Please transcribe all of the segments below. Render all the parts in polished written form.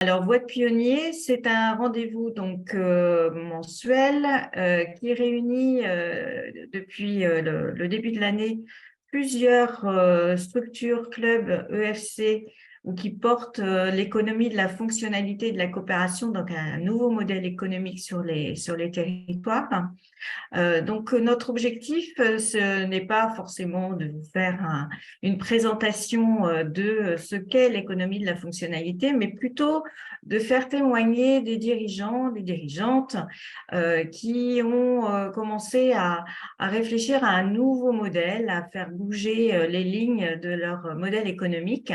Alors, Voix de Pionnier, c'est un rendez-vous mensuel qui réunit depuis le début de l'année plusieurs structures, clubs, EFC, ou qui portent l'économie de la fonctionnalité et de la coopération, donc un nouveau modèle économique sur les territoires. Notre objectif, ce n'est pas forcément de vous faire une présentation de ce qu'est l'économie de la fonctionnalité, mais plutôt de faire témoigner des dirigeants, des dirigeantes qui ont commencé à réfléchir à un nouveau modèle, à faire bouger les lignes de leur modèle économique.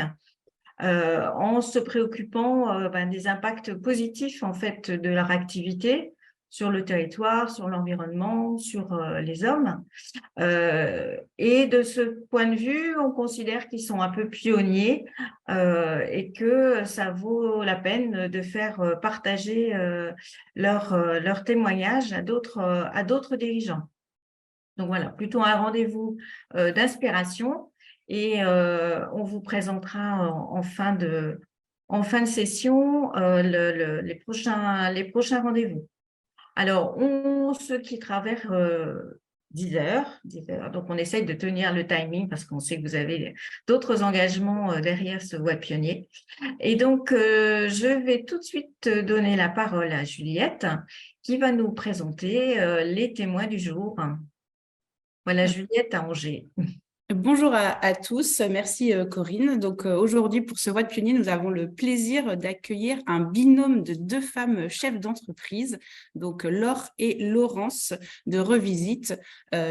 En se préoccupant des impacts positifs en fait de leur activité sur le territoire, sur l'environnement, sur les hommes. Et de ce point de vue, on considère qu'ils sont un peu pionniers et que ça vaut la peine de faire partager leur témoignage à d'autres dirigeants. Donc voilà, plutôt un rendez-vous d'inspiration et on vous présentera en fin de session les prochains rendez-vous. Alors, on se quittera vers 10 heures. Donc, on essaye de tenir le timing parce qu'on sait que vous avez d'autres engagements derrière ce Voix de Pionnier. Et donc, je vais tout de suite donner la parole à Juliette qui va nous présenter les témoins du jour. Voilà, Juliette à Angers. Bonjour à tous, merci Corinne. Donc aujourd'hui pour ce Voix de Pionnier, nous avons le plaisir d'accueillir un binôme de deux femmes chefs d'entreprise, donc Laure et Laurence de Revisite,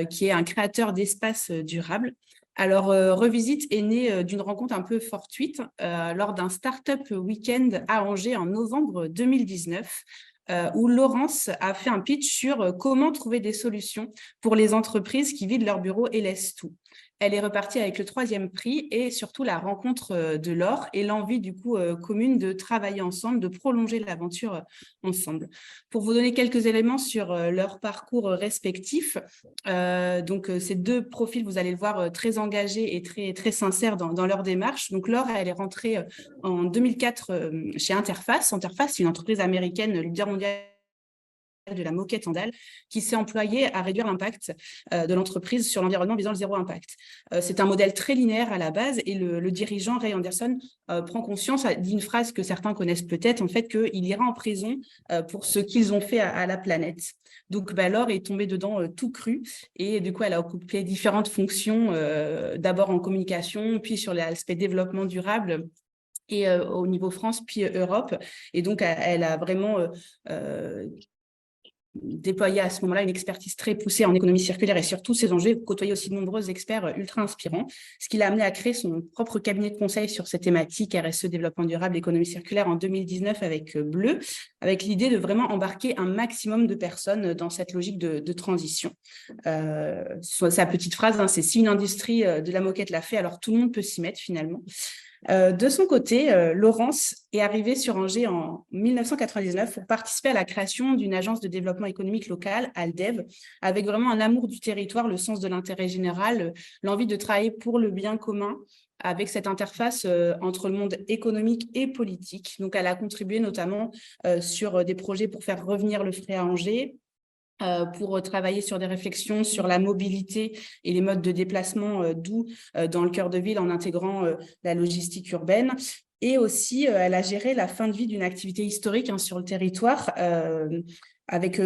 qui est un créateur d'espaces durables. Alors, Revisite est né d'une rencontre un peu fortuite lors d'un Startup Weekend à Angers en novembre 2019. Où Laurence a fait un pitch sur comment trouver des solutions pour les entreprises qui vident leur bureau et laissent tout. Elle est repartie avec le 3e prix et surtout la rencontre de Laure et l'envie du coup commune de travailler ensemble, de prolonger l'aventure ensemble. Pour vous donner quelques éléments sur leur parcours respectif, ces deux profils, vous allez le voir, très engagés et très sincères dans leur démarche. Donc Laure, elle est rentrée en 2004 chez Interface. Interface, c'est une entreprise américaine leader mondial de la moquette en dalle, qui s'est employée à réduire l'impact de l'entreprise sur l'environnement visant le zéro impact. C'est un modèle très linéaire à la base et le dirigeant Ray Anderson prend conscience, dit une phrase que certains connaissent peut-être, en fait, qu'il ira en prison pour ce qu'ils ont fait à la planète. Donc, Laure est tombée dedans tout cru et du coup, elle a occupé différentes fonctions, d'abord en communication, puis sur l'aspect développement durable et au niveau France, puis Europe. Et donc, elle a vraiment déployer à ce moment-là une expertise très poussée en économie circulaire et sur tous ces enjeux, côtoyer aussi de nombreux experts ultra inspirants, ce qui l'a amené à créer son propre cabinet de conseil sur ces thématiques RSE, développement durable, économie circulaire en 2019 avec Bleu, avec l'idée de vraiment embarquer un maximum de personnes dans cette logique de transition. Sa petite phrase, c'est « si une industrie de la moquette l'a fait, alors tout le monde peut s'y mettre finalement ». De son côté, Laurence est arrivée sur Angers en 1999 pour participer à la création d'une agence de développement économique locale, Aldev, avec vraiment un amour du territoire, le sens de l'intérêt général, l'envie de travailler pour le bien commun, avec cette interface entre le monde économique et politique. Donc, elle a contribué notamment sur des projets pour faire revenir le fret à Angers, pour travailler sur des réflexions sur la mobilité et les modes de déplacement doux dans le cœur de ville en intégrant la logistique urbaine. Et aussi, elle a géré la fin de vie d'une activité historique sur le territoire avec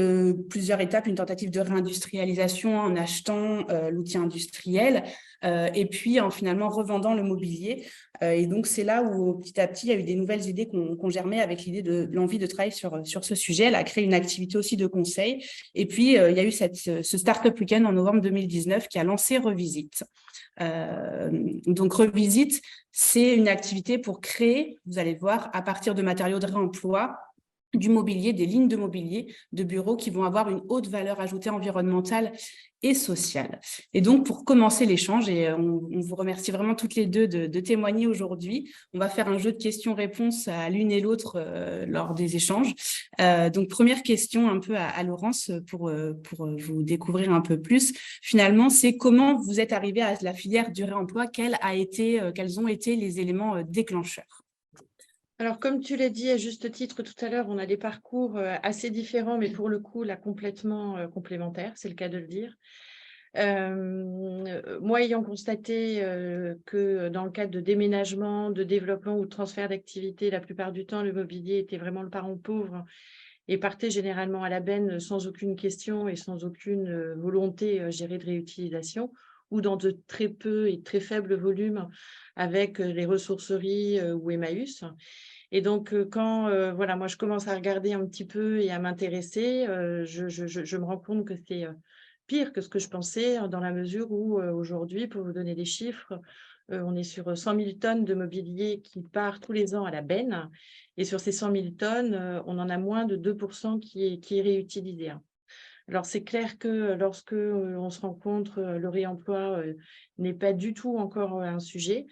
plusieurs étapes, une tentative de réindustrialisation en achetant l'outil industriel et puis en finalement revendant le mobilier. Et donc, c'est là où petit à petit, il y a eu des nouvelles idées qu'on germait avec l'idée de l'envie de travailler sur ce sujet. Elle a créé une activité aussi de conseil. Et puis, il y a eu ce Startup Weekend en novembre 2019 qui a lancé Revisite. Donc, Revisite, c'est une activité pour créer, vous allez voir, à partir de matériaux de réemploi, du mobilier, des lignes de mobilier, de bureaux qui vont avoir une haute valeur ajoutée environnementale et sociale. Et donc, pour commencer l'échange, et on vous remercie vraiment toutes les deux de témoigner aujourd'hui, on va faire un jeu de questions-réponses à l'une et l'autre lors des échanges. Donc, première question un peu à Laurence pour vous découvrir un peu plus. Finalement, c'est comment vous êtes arrivé à la filière du réemploi, quels ont été les éléments déclencheurs? Alors, comme tu l'as dit à juste titre tout à l'heure, on a des parcours assez différents, mais pour le coup, là, complètement complémentaires, c'est le cas de le dire. Moi, ayant constaté que dans le cadre de déménagement, de développement ou de transfert d'activité, la plupart du temps, le mobilier était vraiment le parent pauvre et partait généralement à la benne sans aucune question et sans aucune volonté gérée de réutilisation, ou dans de très peu et très faibles volumes avec les ressourceries ou Emmaüs. Et donc, quand voilà, moi, je commence à regarder un petit peu et à m'intéresser, je me rends compte que c'est pire que ce que je pensais, dans la mesure où aujourd'hui, pour vous donner des chiffres, on est sur 100 000 tonnes de mobilier qui part tous les ans à la benne. Et sur ces 100 000 tonnes, on en a moins de 2% qui est réutilisé, hein. Alors, c'est clair que lorsque on se rencontre, le réemploi n'est pas du tout encore un sujet.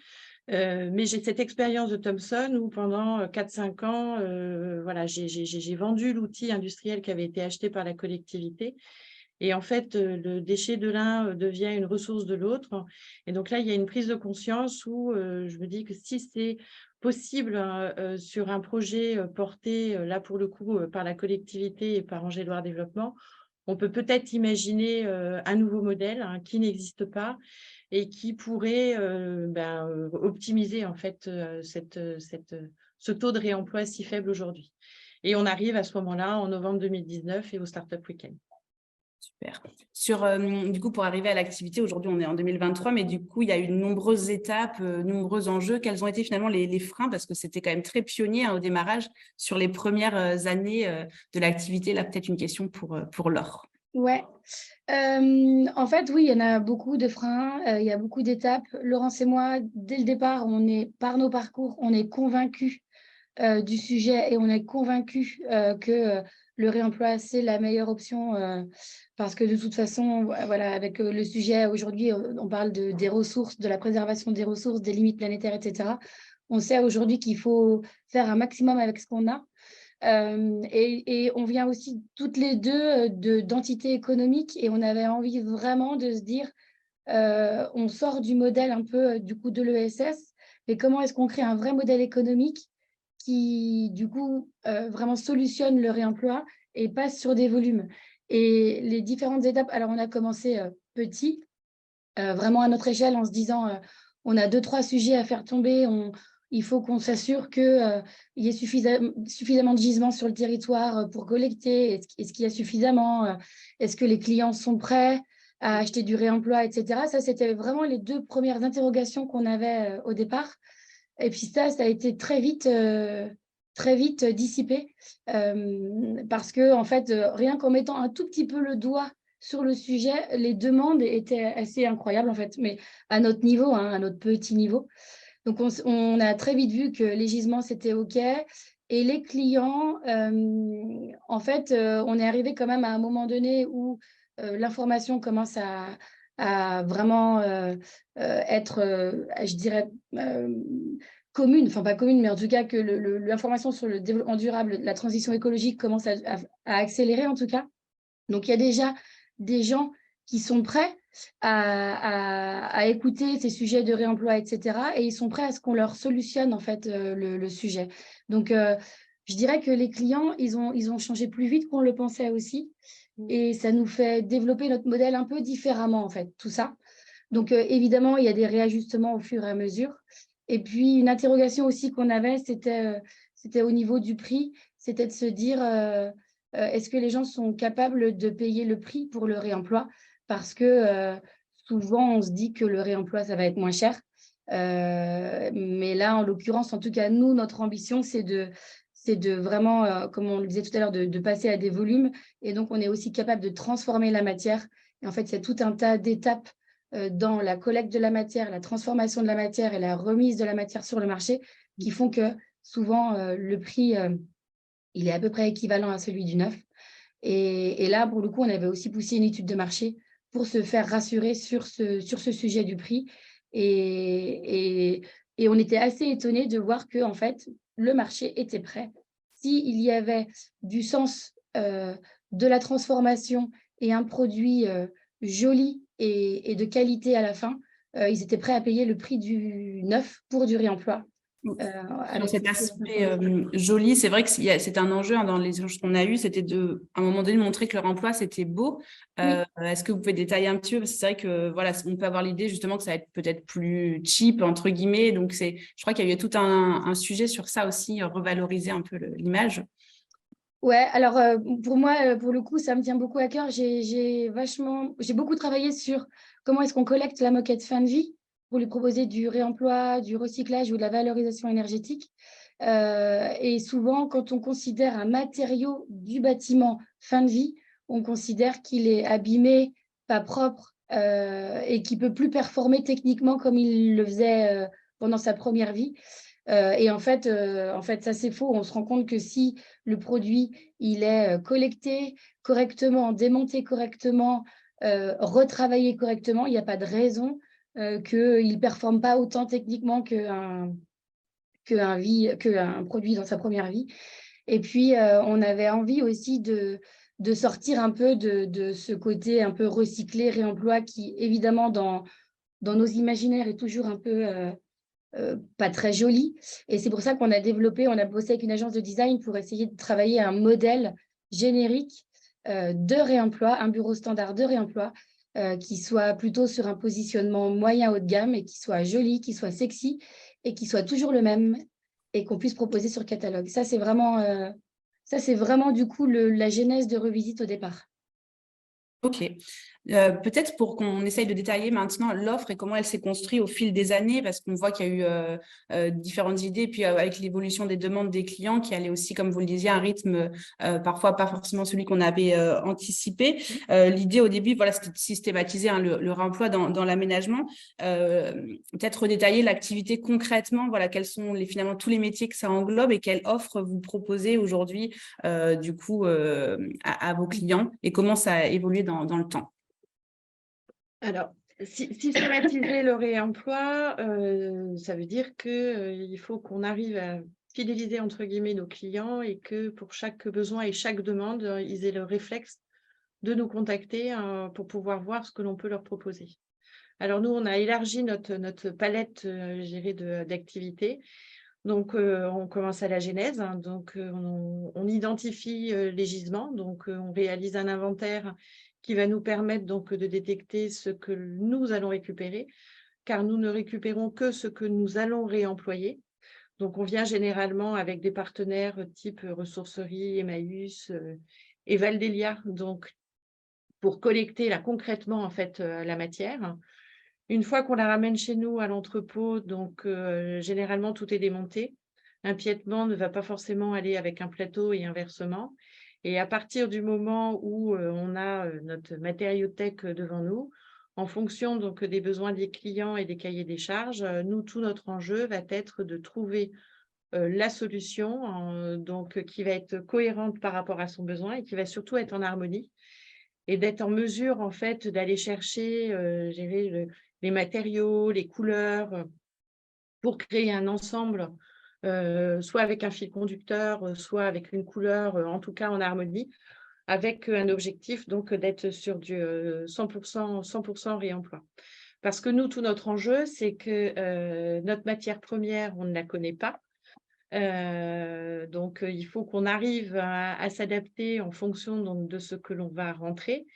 Mais j'ai cette expérience de Thomson où pendant 4-5 ans, voilà, j'ai vendu l'outil industriel qui avait été acheté par la collectivité. Et en fait, le déchet de l'un devient une ressource de l'autre. Et donc là, il y a une prise de conscience où je me dis que si c'est possible sur un projet porté, là pour le coup, par la collectivité et par Angéloire Développement, on peut peut-être imaginer un nouveau modèle, hein, qui n'existe pas et qui pourrait optimiser en fait ce taux de réemploi si faible aujourd'hui. Et on arrive à ce moment-là en novembre 2019 et au Startup Weekend. Super. Du coup, pour arriver à l'activité, aujourd'hui, on est en 2023, mais du coup, il y a eu de nombreuses étapes, nombreux enjeux. Quels ont été finalement les freins? Parce que c'était quand même très pionnier, hein, au démarrage, sur les premières années de l'activité. Là, peut-être une question pour Laure. Ouais. En fait, oui, il y en a beaucoup de freins, il y a beaucoup d'étapes. Laurence et moi, dès le départ, par nos parcours, on est convaincus du sujet et on est convaincus que le réemploi, c'est la meilleure option parce que de toute façon, voilà, avec le sujet aujourd'hui, on parle des ressources, de la préservation des ressources, des limites planétaires, etc. On sait aujourd'hui qu'il faut faire un maximum avec ce qu'on a. Et on vient aussi toutes les deux d'entités économiques et on avait envie vraiment de se dire, on sort du modèle un peu du coup de l'ESS, mais comment est-ce qu'on crée un vrai modèle économique qui du coup vraiment solutionne le réemploi et passe sur des volumes. Et les différentes étapes, alors on a commencé petit, vraiment à notre échelle en se disant, on a 2-3 sujets à faire tomber, il faut qu'on s'assure qu'il y ait suffisamment de gisements sur le territoire pour collecter. Est-ce qu'il y a suffisamment? Est-ce que les clients sont prêts à acheter du réemploi, etc. Ça, c'était vraiment les 2 premières interrogations qu'on avait au départ. Et puis ça a été très vite dissipé parce que, en fait, rien qu'en mettant un tout petit peu le doigt sur le sujet, les demandes étaient assez incroyables, en fait, mais à notre niveau, hein, à notre petit niveau. Donc, on a très vite vu que les gisements, c'était OK. Et les clients, en fait, on est arrivé quand même à un moment donné où l'information commence à vraiment être, je dirais, commune, enfin pas commune, mais en tout cas que l'information sur le développement durable, la transition écologique commence à accélérer en tout cas. Donc, il y a déjà des gens qui sont prêts à écouter ces sujets de réemploi, etc. Et ils sont prêts à ce qu'on leur solutionne, en fait, le sujet. Donc, je dirais que les clients, ils ont changé plus vite qu'on le pensait aussi. Et ça nous fait développer notre modèle un peu différemment, en fait, tout ça. Donc, évidemment, il y a des réajustements au fur et à mesure. Et puis, une interrogation aussi qu'on avait, c'était au niveau du prix. C'était de se dire... est-ce que les gens sont capables de payer le prix pour le réemploi? Parce que souvent, on se dit que le réemploi, ça va être moins cher. Mais là, en l'occurrence, en tout cas, nous, notre ambition, c'est de vraiment, comme on le disait tout à l'heure, de passer à des volumes. Et donc, on est aussi capable de transformer la matière. Et en fait, il y a tout un tas d'étapes dans la collecte de la matière, la transformation de la matière et la remise de la matière sur le marché qui font que souvent, le prix... il est à peu près équivalent à celui du neuf. Et là, pour le coup, on avait aussi poussé une étude de marché pour se faire rassurer sur ce sujet du prix. Et on était assez étonnés de voir que, en fait, le marché était prêt. S'il y avait du sens de la transformation et un produit joli et de qualité à la fin, ils étaient prêts à payer le prix du neuf pour du réemploi. Sur cet aspect joli, c'est vrai que c'est un enjeu dans les échanges qu'on a eus, c'était à un moment donné, de montrer que leur emploi, c'était beau. Est-ce que vous pouvez détailler un petit peu? Parce que c'est vrai que voilà, on peut avoir l'idée justement que ça va être peut-être plus cheap, entre guillemets. Donc, je crois qu'il y a eu tout un sujet sur ça aussi, revaloriser un peu l'image. Ouais, alors pour moi, pour le coup, ça me tient beaucoup à cœur. J'ai beaucoup travaillé sur comment est-ce qu'on collecte la moquette fin de vie pour lui proposer du réemploi, du recyclage ou de la valorisation énergétique. Et souvent, quand on considère un matériau du bâtiment fin de vie, on considère qu'il est abîmé, pas propre et qu'il ne peut plus performer techniquement comme il le faisait pendant sa première vie. Et en fait, ça, c'est faux. On se rend compte que si le produit il est collecté correctement, démonté correctement, retravaillé correctement, il n'y a pas de raison qu'il ne performe pas autant techniquement qu'un produit dans sa première vie. Et puis, on avait envie aussi de sortir un peu de ce côté un peu recyclé, réemploi, qui, évidemment, dans nos imaginaires, est toujours un peu pas très joli. Et c'est pour ça qu'on a bossé avec une agence de design pour essayer de travailler un modèle générique de réemploi, un bureau standard de réemploi qui soit plutôt sur un positionnement moyen haut de gamme et qui soit joli, qui soit sexy et qui soit toujours le même et qu'on puisse proposer sur catalogue. Ça, c'est vraiment du coup la genèse de Revisite au départ. Ok. Peut-être pour qu'on essaye de détailler maintenant l'offre et comment elle s'est construite au fil des années, parce qu'on voit qu'il y a eu différentes idées, puis avec l'évolution des demandes des clients qui allaient aussi, comme vous le disiez, à un rythme parfois pas forcément celui qu'on avait anticipé. L'idée au début, voilà, c'était de systématiser le réemploi dans l'aménagement. Peut-être redétailler l'activité concrètement, voilà, quels sont finalement tous les métiers que ça englobe et quelle offre vous proposez aujourd'hui du coup à vos clients et comment ça a évolué dans le temps. Alors, systématiser le réemploi, ça veut dire qu'il faut qu'on arrive à fidéliser, entre guillemets, nos clients et que pour chaque besoin et chaque demande, ils aient le réflexe de nous contacter pour pouvoir voir ce que l'on peut leur proposer. Alors, nous, on a élargi notre palette, je dirais, d'activités. Donc, on commence à la genèse. Donc, on identifie les gisements. Donc, on réalise un inventaire qui va nous permettre donc de détecter ce que nous allons récupérer, car nous ne récupérons que ce que nous allons réemployer. Donc, on vient généralement avec des partenaires type Ressourcerie, Emmaüs et Valdélia, donc pour collecter là concrètement en fait la matière. Une fois qu'on la ramène chez nous à l'entrepôt, donc généralement tout est démonté. Un piétement ne va pas forcément aller avec un plateau et inversement. Et à partir du moment où on a notre matériothèque devant nous, en fonction donc des besoins des clients et des cahiers des charges, nous, tout notre enjeu va être de trouver la solution donc, qui va être cohérente par rapport à son besoin et qui va surtout être en harmonie et d'être en mesure en fait d'aller chercher les matériaux, les couleurs pour créer un ensemble soit avec un fil conducteur, soit avec une couleur, en tout cas en harmonie, avec un objectif donc d'être sur du 100% réemploi. Parce que nous, tout notre enjeu, c'est que notre matière première, on ne la connaît pas. Donc, il faut qu'on arrive à s'adapter en fonction donc, de ce que l'on va rentrer.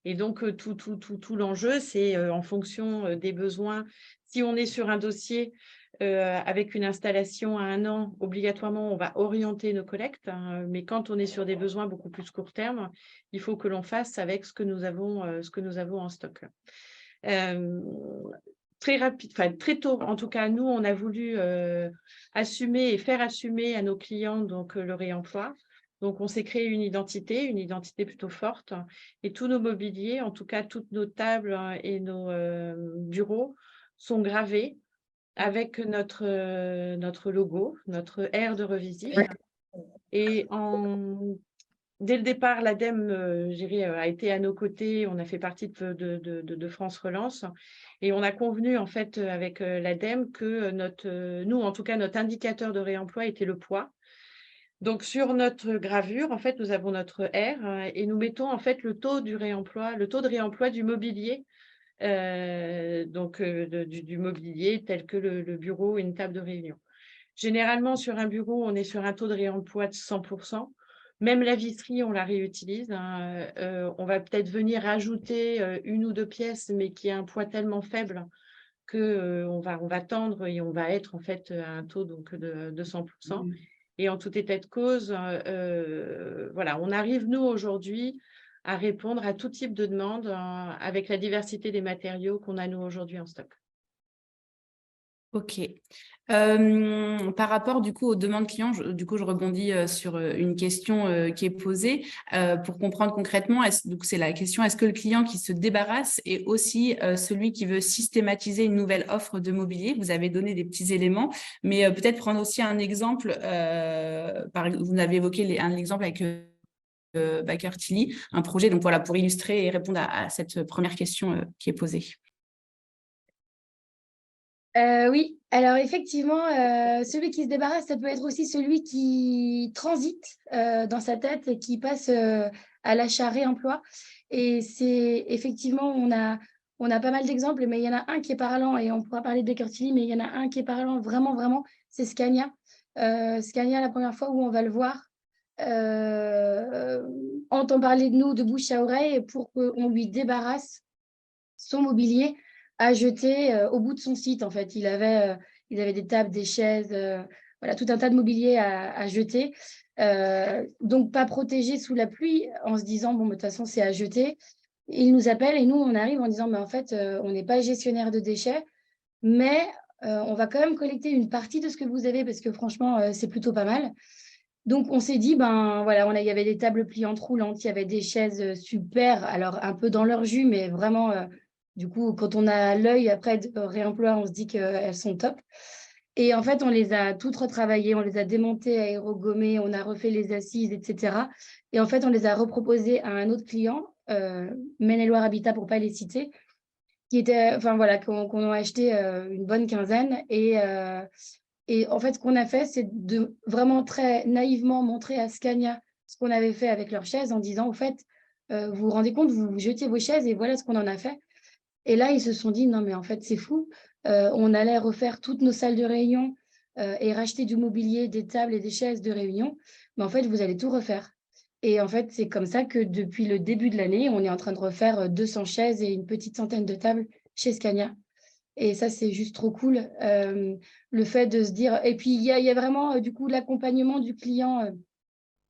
Et donc, tout l'enjeu, c'est en fonction des besoins. Si on est sur un dossier avec une installation à 1 an, obligatoirement, on va orienter nos collectes. Mais quand on est sur des besoins beaucoup plus court terme, il faut que l'on fasse avec ce que nous avons en stock. Très rapide, enfin très tôt, en tout cas, nous, on a voulu assumer et faire assumer à nos clients donc, le réemploi. Donc, on s'est créé une identité plutôt forte. Et tous nos mobiliers, en tout cas, toutes nos tables et nos bureaux sont gravés avec notre logo, notre R de Revisite. Et dès le départ, l'ADEME a été à nos côtés. On a fait partie de France Relance. Et on a convenu, en fait, avec l'ADEME que nous, en tout cas, notre indicateur de réemploi était le poids. Donc, sur notre gravure, en fait, nous avons notre R et nous mettons, en fait, le taux de réemploi du mobilier, du mobilier tel que le bureau et une table de réunion. Généralement, sur un bureau, on est sur un taux de réemploi de 100%. Même la viserie, on la réutilise, hein. On va peut-être venir ajouter une ou deux pièces, mais qui a un poids tellement faible que on va tendre et on va être en fait à un taux donc de 100%. Et en tout état de cause, voilà, on arrive, nous, aujourd'hui, à répondre à tout type de demande avec la diversité des matériaux qu'on a, nous, aujourd'hui en stock. Ok. Par rapport du coup aux demandes clients, je rebondis sur une question qui est posée pour comprendre concrètement. Donc c'est la question, est-ce que le client qui se débarrasse est aussi celui qui veut systématiser une nouvelle offre de mobilier? Vous avez donné des petits éléments, mais peut-être prendre aussi un exemple. Vous avez évoqué un exemple avec Baker Tilly, un projet. Donc voilà, pour illustrer et répondre à cette première question qui est posée. Oui, alors effectivement, celui qui se débarrasse, ça peut être aussi celui qui transite dans sa tête et qui passe à l'achat réemploi. Et c'est effectivement, on a pas mal d'exemples, mais il y en a un qui est parlant, et on pourra parler de Baker Tilly, mais il y en a un qui est parlant vraiment, vraiment, c'est Scania. Scania, la première fois où on va le voir, entend parler de nous de bouche à oreille pour qu'on lui débarrasse son mobilier à jeter au bout de son site. En fait, il avait des tables, des chaises, voilà, tout un tas de mobilier à jeter. Donc, pas protégé sous la pluie en se disant, bon, de toute façon, c'est à jeter. Il nous appelle et nous, on arrive en disant, mais en fait, on n'est pas gestionnaire de déchets, mais on va quand même collecter une partie de ce que vous avez parce que franchement, c'est plutôt pas mal. Donc, on s'est dit, ben voilà, il y avait des tables pliantes roulantes, il y avait des chaises super, alors un peu dans leur jus, mais vraiment, du coup, quand on a l'œil après de réemploi, on se dit qu'elles sont top. Et en fait, on les a toutes retravaillées, on les a démontées, aérogommées, on a refait les assises, etc. Et en fait, on les a reproposées à un autre client, Maine-et-Loire Habitat pour ne pas les citer, qui était, enfin voilà, qu'on a acheté une bonne quinzaine. Et en fait, ce qu'on a fait, c'est de vraiment très naïvement montrer à Scania ce qu'on avait fait avec leurs chaises en disant, au fait, vous vous rendez compte, vous jetiez vos chaises et voilà ce qu'on en a fait. Et là, ils se sont dit, non, mais en fait, c'est fou. On allait refaire toutes nos salles de réunion et racheter du mobilier, des tables et des chaises de réunion. Mais en fait, vous allez tout refaire. Et en fait, c'est comme ça que depuis le début de l'année, on est en train de refaire 200 chaises et une petite centaine de tables chez Scania. Et ça, c'est juste trop cool. Le fait de se dire... Et puis, il y a vraiment, du coup, l'accompagnement du client.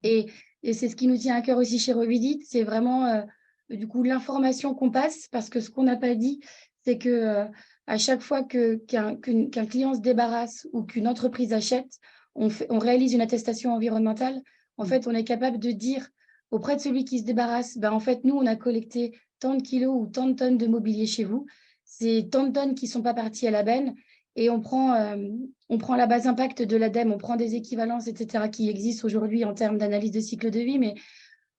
Et c'est ce qui nous tient à cœur aussi chez Revisit. C'est vraiment, du coup, l'information qu'on passe. Parce que ce qu'on n'a pas dit, c'est que à chaque fois qu'un client se débarrasse ou qu'une entreprise achète, on réalise une attestation environnementale. En fait, on est capable de dire auprès de celui qui se débarrasse, ben, en fait, nous, on a collecté tant de kilos ou tant de tonnes de mobilier chez vous. C'est tant de tonnes qui ne sont pas parties à la benne et on prend la base impact de l'ADEME, on prend des équivalences, etc., qui existent aujourd'hui en termes d'analyse de cycle de vie,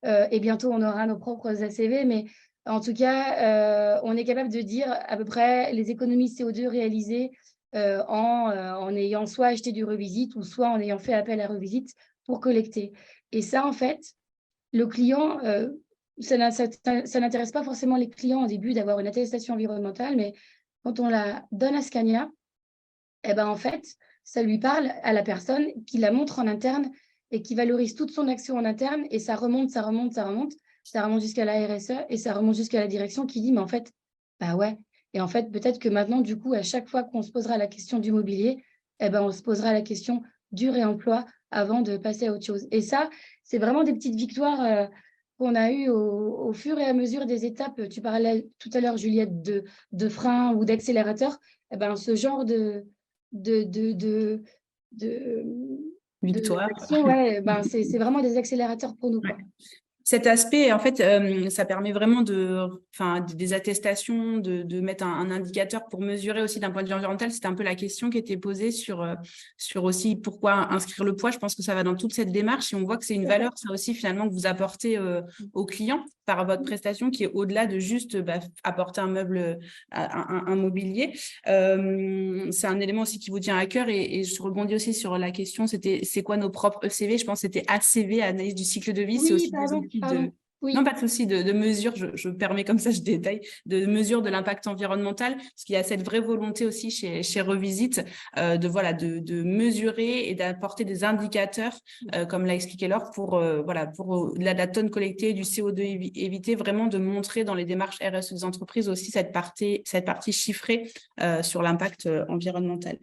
et bientôt on aura nos propres ACV, mais en tout cas, on est capable de dire à peu près les économies CO2 réalisées en ayant soit acheté du Revisit ou soit en ayant fait appel à Revisit pour collecter. Et ça, en fait, le client... ça n'intéresse pas forcément les clients au début d'avoir une attestation environnementale, mais quand on la donne à Scania, eh ben, en fait, ça lui parle à la personne qui la montre en interne et qui valorise toute son action en interne et ça remonte jusqu'à la RSE et ça remonte jusqu'à la direction qui dit, mais en fait, bah ouais. Et en fait, peut-être que maintenant, du coup, à chaque fois qu'on se posera la question du mobilier, eh ben, on se posera la question du réemploi avant de passer à autre chose. Et ça, c'est vraiment des petites victoires qu'on a eues au fur et à mesure des étapes. Tu parlais tout à l'heure, Juliette, de frein ou d'accélérateur. Eh ben, ce genre Victoire. d'action, ouais, ben, c'est vraiment des accélérateurs pour nous, quoi. Ouais. Cet aspect, en fait, ça permet vraiment des attestations, de mettre un indicateur pour mesurer aussi d'un point de vue environnemental. C'était un peu la question qui était posée sur aussi pourquoi inscrire le poids. Je pense que ça va dans toute cette démarche et on voit que c'est une valeur, ça aussi, finalement, que vous apportez aux clients par votre prestation qui est au-delà de juste apporter un meuble, un mobilier. C'est un élément aussi qui vous tient à cœur et je rebondis aussi sur la question, c'est quoi nos propres ECV? Je pense que c'était ACV, analyse du cycle de vie. Oui, C'est aussi pardon. Oui. Non, pas de souci, de mesure, je me permets comme ça, je détaille, de mesure de l'impact environnemental, parce qu'il y a cette vraie volonté aussi chez Revisit de mesurer et d'apporter des indicateurs, comme l'a expliqué Laure, pour la tonne collectée, du CO2 évité, vraiment de montrer dans les démarches RSE des entreprises aussi cette partie chiffrée sur l'impact environnemental.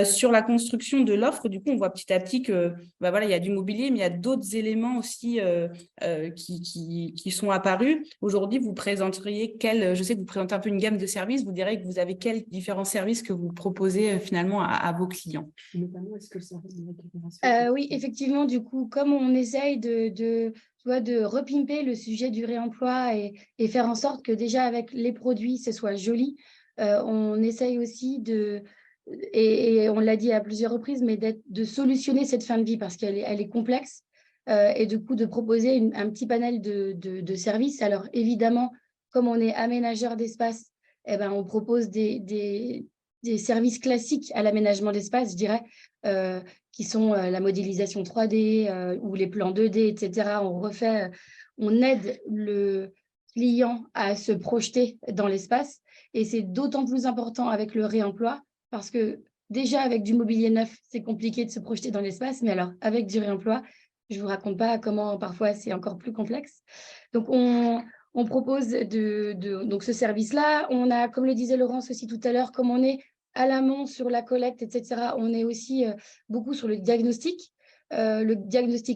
Sur la construction de l'offre, du coup, on voit petit à petit que il y a du mobilier, mais il y a d'autres éléments aussi qui sont apparus. Aujourd'hui, vous présenteriez je sais que vous présentez un peu une gamme de services, vous direz que vous avez quels différents services que vous proposez finalement à vos clients. Notamment, est-ce que oui, effectivement, du coup, comme on essaye de repimper le sujet du réemploi et faire en sorte que déjà avec les produits, ce soit joli, on essaye aussi et on l'a dit à plusieurs reprises, mais de solutionner cette fin de vie parce qu'elle est complexe et du coup de proposer un petit panel de services. Alors évidemment, comme on est aménageur d'espace, on propose des services classiques à l'aménagement d'espace, je dirais, qui sont la modélisation 3D ou les plans 2D, etc. On aide le client à se projeter dans l'espace et c'est d'autant plus important avec le réemploi parce que déjà, avec du mobilier neuf, c'est compliqué de se projeter dans l'espace, mais alors avec du réemploi, je ne vous raconte pas comment parfois c'est encore plus complexe. Donc, on propose donc ce service-là. On a, comme le disait Laurence aussi tout à l'heure, comme on est à l'amont sur la collecte, etc., on est aussi beaucoup sur le diagnostic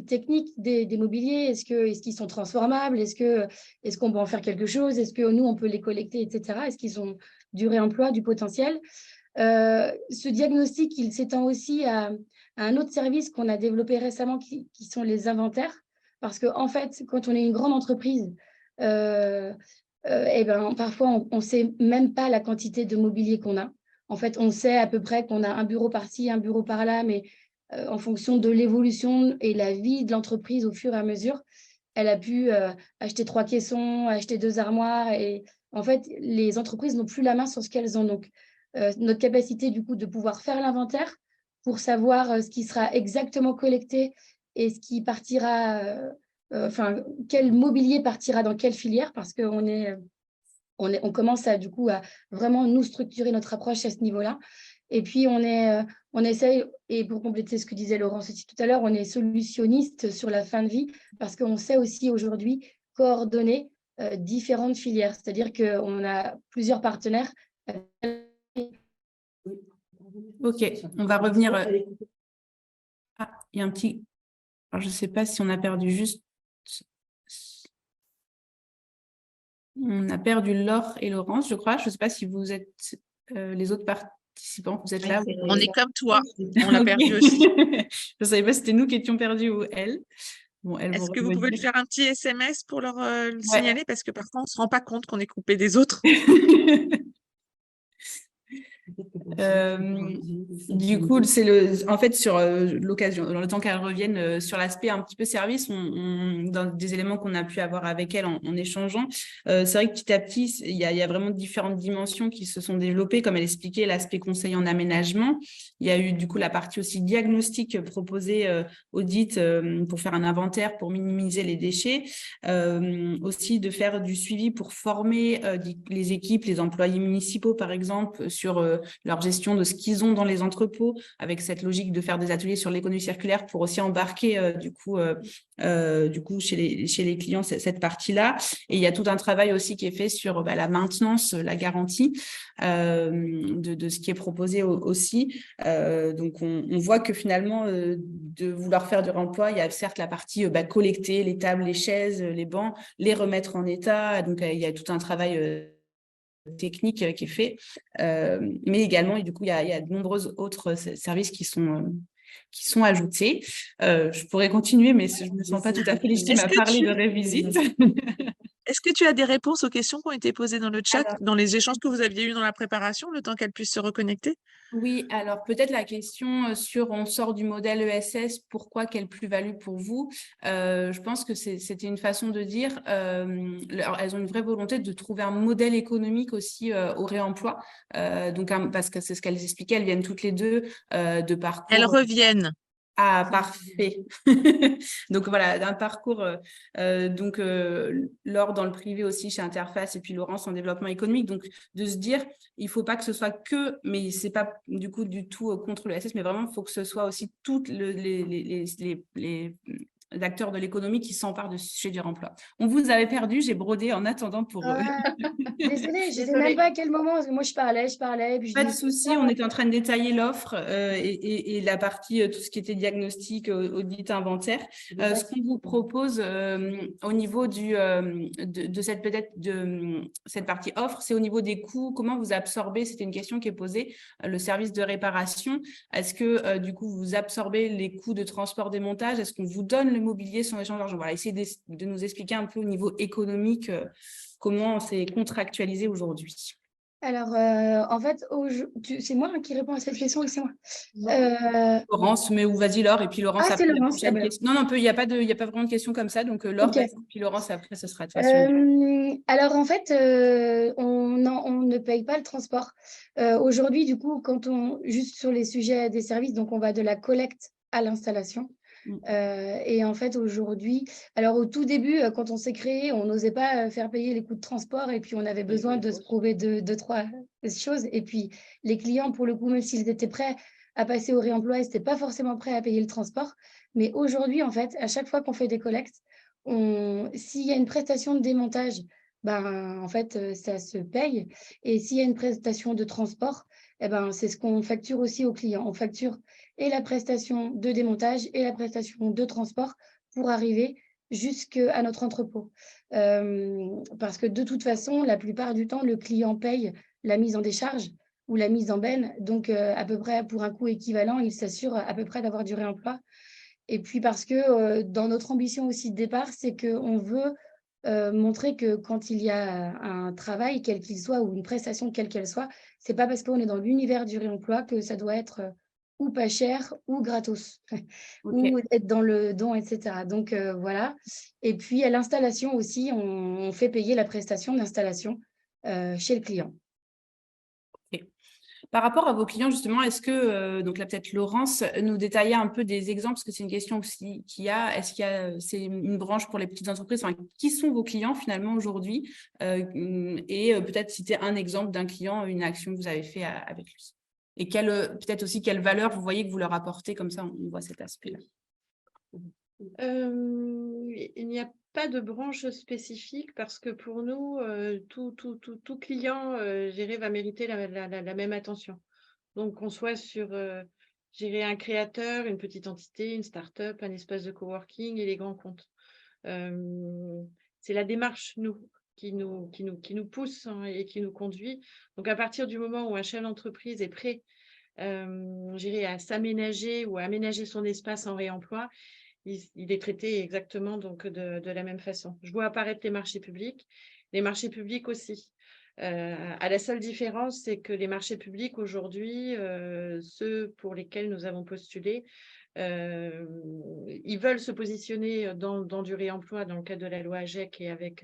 technique des mobiliers. Est-ce qu'ils sont transformables? Est-ce qu'on peut en faire quelque chose? Est-ce que nous, on peut les collecter, etc. Est-ce qu'ils ont du réemploi, du potentiel? Ce diagnostic, il s'étend aussi à un autre service qu'on a développé récemment qui sont les inventaires. Parce qu'en fait, quand on est une grande entreprise, parfois, on ne sait même pas la quantité de mobilier qu'on a. En fait, on sait à peu près qu'on a un bureau par-ci, un bureau par-là, mais en fonction de l'évolution et la vie de l'entreprise au fur et à mesure, elle a pu acheter 3 caissons, acheter 2 armoires. Et en fait, les entreprises n'ont plus la main sur ce qu'elles ont. Donc, notre capacité, du coup, de pouvoir faire l'inventaire pour savoir ce qui sera exactement collecté et ce qui partira, quel mobilier partira dans quelle filière, parce qu'on commence du coup, à vraiment nous structurer notre approche à ce niveau-là. Et puis, on essaye, et pour compléter ce que disait Laurence aussi tout à l'heure, on est solutionniste sur la fin de vie parce qu'on sait aussi aujourd'hui coordonner différentes filières. C'est-à-dire qu'on a plusieurs partenaires. Ok, on va revenir. Ah, il y a un petit... Alors, je ne sais pas si on a perdu juste... On a perdu Laure et Laurence, je crois. Je ne sais pas si vous êtes les autres participants, vous êtes là. On est comme toi, on l'a Ok. perdu aussi. Je ne savais pas si c'était nous qui étions perdus ou elles. Bon, Est-ce que vous pouvez lui faire un petit SMS pour leur le Ouais. signaler? Parce que parfois, on ne se rend pas compte qu'on est coupé des autres. Du coup, c'est en fait sur l'occasion, dans le temps qu'elles reviennent sur l'aspect un petit peu service, dans des éléments qu'on a pu avoir avec elles en échangeant, c'est vrai que petit à petit, il y a vraiment différentes dimensions qui se sont développées, comme elle expliquait, l'aspect conseil en aménagement. Il y a eu du coup la partie aussi diagnostic proposée audit pour faire un inventaire pour minimiser les déchets, aussi de faire du suivi pour former les équipes, les employés municipaux par exemple, sur leur gestion de ce qu'ils ont dans les entrepôts, avec cette logique de faire des ateliers sur l'économie circulaire pour aussi embarquer du coup chez les clients cette partie-là. Et il y a tout un travail aussi qui est fait sur la maintenance, la garantie de ce qui est proposé aussi. Donc on voit que finalement de vouloir faire du réemploi, il y a certes la partie collecter les tables, les chaises, les bancs, les remettre en état. Donc il y a tout un travail technique qui est fait, mais également, et du coup, il y a de nombreux autres services qui sont ajoutés. Je pourrais continuer, mais je ne me sens pas tout à fait légitime à parler de Revisit. Est-ce que tu as des réponses aux questions qui ont été posées dans le chat, dans les échanges que vous aviez eus dans la préparation, le temps qu'elles puissent se reconnecter? Oui, alors peut-être la question sur on sort du modèle ESS, pourquoi, quelle plus-value pour vous? Je pense que c'était une façon de dire, elles ont une vraie volonté de trouver un modèle économique aussi au réemploi, parce que c'est ce qu'elles expliquaient, elles viennent toutes les deux de parcours. Elles reviennent. Ah, parfait. Donc voilà, un parcours, Laure dans le privé aussi chez Interface et puis Laurence en développement économique. Donc de se dire, il ne faut pas que ce soit que, mais ce n'est pas du coup du tout contre le SS, mais vraiment, il faut que ce soit aussi toutes les acteurs de l'économie qui s'emparent de ce sujet du remploi. On vous avait perdu, j'ai brodé en attendant pour... Désolée, je ne sais même pas à quel moment, parce que moi je parlais, et puis je Pas de disais, souci, on était en train de détailler l'offre et la partie, tout ce qui était diagnostic, audit, inventaire. Ce qu'on vous propose au niveau de cette partie offre, c'est au niveau des coûts, comment vous absorbez, c'était une question qui est posée, le service de réparation. Est-ce que du coup, vous absorbez les coûts de transport démontage? Est-ce qu'on vous donne le mobilier sans échange d'argent? Voilà, essayez de nous expliquer un peu au niveau économique comment c'est contractualisé aujourd'hui. Alors, en fait, c'est moi qui réponds à cette question ou c'est moi? Laurence, mais ou vas-y Laure, et puis Laurence Ah, c'est après la Laurence. prochaine question. Non, il n'y a pas vraiment de question comme ça, donc Laure, Ok. vas-y, puis Laurence après, ce sera de toute façon. Alors, en fait, on ne paye pas le transport. Aujourd'hui, du coup, juste sur les sujets des services, donc on va de la collecte à l'installation. Et en fait, aujourd'hui, alors au tout début, quand on s'est créé, on n'osait pas faire payer les coûts de transport et puis on avait besoin de se prouver deux, trois choses. Et puis, les clients, pour le coup, même s'ils étaient prêts à passer au réemploi, ils n'étaient pas forcément prêts à payer le transport. Mais aujourd'hui, en fait, à chaque fois qu'on fait des collectes, s'il y a une prestation de démontage, ben, en fait, ça se paye. Et s'il y a une prestation de transport, eh ben, c'est ce qu'on facture aussi aux clients. On facture et la prestation de démontage et la prestation de transport pour arriver jusqu'à notre entrepôt. Parce que de toute façon, la plupart du temps, le client paye la mise en décharge ou la mise en benne. Donc, à peu près pour un coût équivalent, il s'assure à peu près d'avoir du réemploi. Et puis parce que dans notre ambition aussi de départ, c'est qu'on veut montrer que quand il y a un travail, quel qu'il soit, ou une prestation, quelle qu'elle soit, c'est pas parce qu'on est dans l'univers du réemploi que ça doit être ou pas cher ou gratos, ou être dans le don, etc. Donc voilà. Et puis à l'installation aussi, on fait payer la prestation d'installation chez le client. Par rapport à vos clients, justement, est-ce que, donc là peut-être Laurence, nous détailler un peu des exemples, parce que c'est une question aussi qu'il y a, c'est une branche pour les petites entreprises, enfin, qui sont vos clients finalement aujourd'hui, et peut-être citer un exemple d'un client, une action que vous avez fait avec lui. Et peut-être aussi quelle valeur vous voyez que vous leur apportez, comme ça on voit cet aspect-là. Il n'y a pas de branche spécifique parce que pour nous, tout client va mériter la même attention. Donc, qu'on soit sur un créateur, une petite entité, une start-up, un espace de coworking et les grands comptes. C'est la démarche, qui nous pousse et qui nous conduit. Donc, à partir du moment où un chef d'entreprise est prêt à s'aménager ou à aménager son espace en réemploi, il est traité exactement donc de la même façon. Je vois apparaître les marchés publics aussi. À la seule différence, c'est que les marchés publics aujourd'hui, ceux pour lesquels nous avons postulé, ils veulent se positionner dans du réemploi dans le cadre de la loi AGEC et avec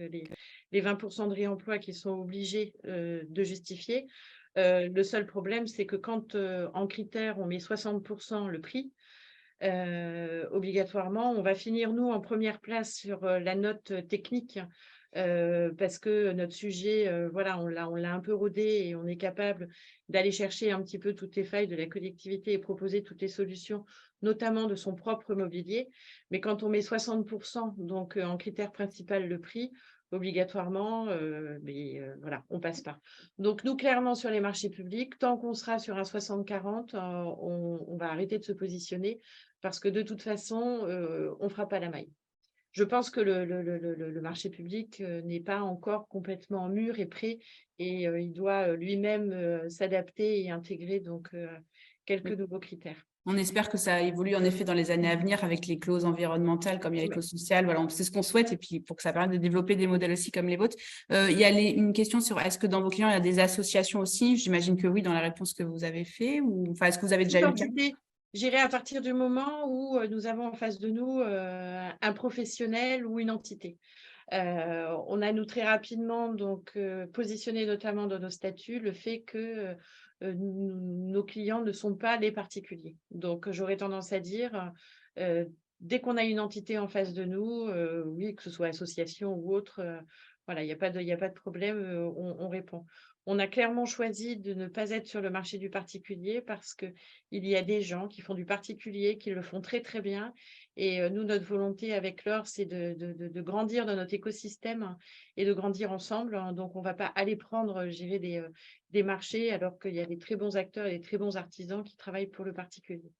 les 20% de réemploi qu'ils sont obligés de justifier. Le seul problème, c'est que quand en critère, on met 60% le prix, obligatoirement, on va finir, nous, en première place sur la note technique parce que notre sujet, voilà, on l'a un peu rodé et on est capable d'aller chercher un petit peu toutes les failles de la collectivité et proposer toutes les solutions, notamment de son propre mobilier. Mais quand on met 60%, donc en critère principal le prix, obligatoirement, voilà, on passe pas. Donc nous, clairement, sur les marchés publics, tant qu'on sera sur un 60-40, on va arrêter de se positionner parce que de toute façon, on ne fera pas la maille. Je pense que le marché public n'est pas encore complètement mûr et prêt et il doit lui-même s'adapter et intégrer donc quelques nouveaux critères. On espère que ça évolue en effet dans les années à venir avec les clauses environnementales comme il y a les clauses sociales. Voilà, c'est ce qu'on souhaite et puis pour que ça permette de développer des modèles aussi comme les vôtres. Il y a une question sur est-ce que dans vos clients, il y a des associations aussi? J'imagine que oui, dans la réponse que vous avez fait. Est-ce que vous avez déjà eu J'irai à partir du moment où nous avons en face de nous un professionnel ou une entité. On a, nous, très rapidement positionné notamment dans nos statuts le fait que nos clients ne sont pas les particuliers. Donc, j'aurais tendance à dire, dès qu'on a une entité en face de nous, oui, que ce soit association ou autre, voilà, il n'y a pas de problème, on répond. On a clairement choisi de ne pas être sur le marché du particulier parce qu'il y a des gens qui font du particulier, qui le font très, très bien. Et nous, notre volonté avec Laure, c'est de grandir dans notre écosystème et de grandir ensemble. Donc, on ne va pas aller prendre, je dirais, des marchés alors qu'il y a des très bons acteurs et des très bons artisans qui travaillent pour le particulier.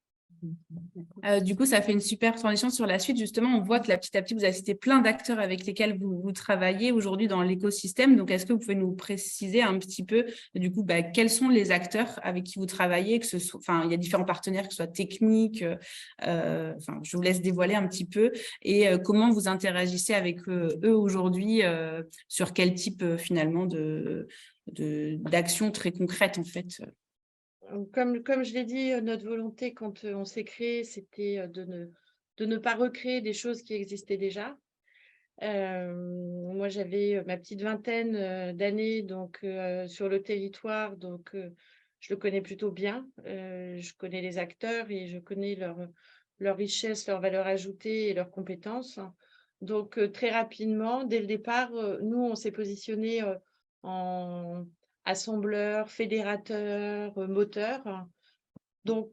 Du coup, ça fait une super transition sur la suite. Justement, on voit que là, petit à petit, vous avez cité plein d'acteurs avec lesquels vous travaillez aujourd'hui dans l'écosystème. Donc, est-ce que vous pouvez nous préciser un petit peu, du coup, quels sont les acteurs avec qui vous travaillez, il y a différents partenaires, que ce soit techniques, je vous laisse dévoiler un petit peu, et comment vous interagissez avec eux aujourd'hui, sur quel type, finalement, d'actions très concrètes, en fait. Comme je l'ai dit, notre volonté quand on s'est créé, c'était de ne pas recréer des choses qui existaient déjà. Moi, j'avais ma petite vingtaine d'années sur le territoire, donc je le connais plutôt bien. Je connais les acteurs et je connais leur richesse, leur valeur ajoutée et leurs compétences. Donc, très rapidement, dès le départ, nous, on s'est positionné en assembleur, fédérateur, moteur. Donc,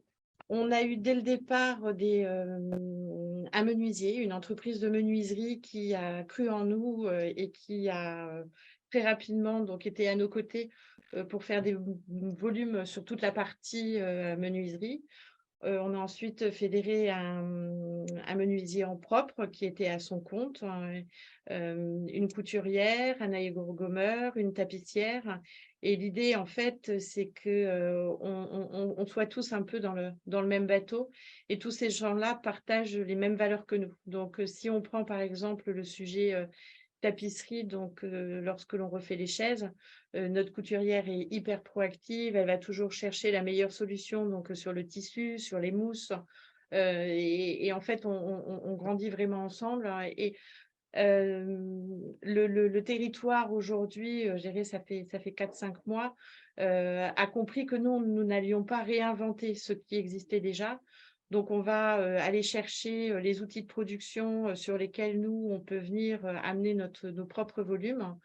on a eu dès le départ un menuisier, une entreprise de menuiserie qui a cru en nous et qui a très rapidement été à nos côtés pour faire des volumes sur toute la partie menuiserie. On a ensuite fédéré un menuisier en propre qui était à son compte, une couturière, un aérogommeur, une tapissière. Et l'idée, en fait, c'est qu'on soit tous un peu dans le même bateau et tous ces gens-là partagent les mêmes valeurs que nous. Donc, si on prend par exemple le sujet tapisserie, lorsque l'on refait les chaises, notre couturière est hyper proactive, elle va toujours chercher la meilleure solution sur le tissu, sur les mousses, et en fait on grandit vraiment ensemble, et le territoire aujourd'hui, ça fait 4-5 mois, a compris que nous n'allions pas réinventer ce qui existait déjà. Donc, on va aller chercher les outils de production sur lesquels nous, on peut venir amener nos propres volumes.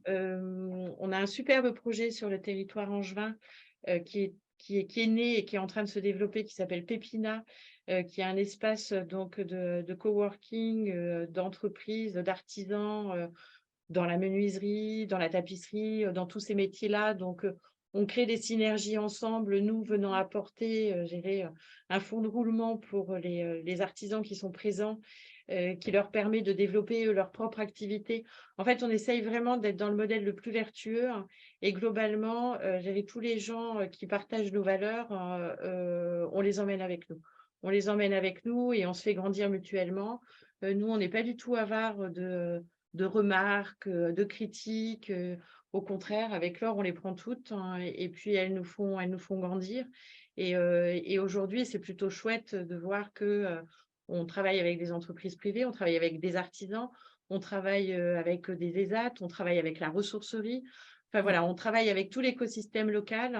On a un superbe projet sur le territoire angevin qui est né et qui est en train de se développer, qui s'appelle Pépina, qui est un espace de coworking, d'entreprises, d'artisans dans la menuiserie, dans la tapisserie, dans tous ces métiers-là. Donc, on crée des synergies ensemble, nous venant apporter un fonds de roulement pour les artisans qui sont présents, qui leur permet de développer leur propre activité. En fait, on essaye vraiment d'être dans le modèle le plus vertueux, et globalement, tous les gens qui partagent nos valeurs, on les emmène avec nous. On les emmène avec nous et on se fait grandir mutuellement. Nous, on n'est pas du tout avares de remarques, de critiques. Au contraire, avec Laure, on les prend toutes, et puis elles nous font grandir. Et aujourd'hui, c'est plutôt chouette de voir on travaille avec des entreprises privées, on travaille avec des artisans, on travaille avec des ESAT, on travaille avec la ressourcerie. Enfin voilà, on travaille avec tout l'écosystème local,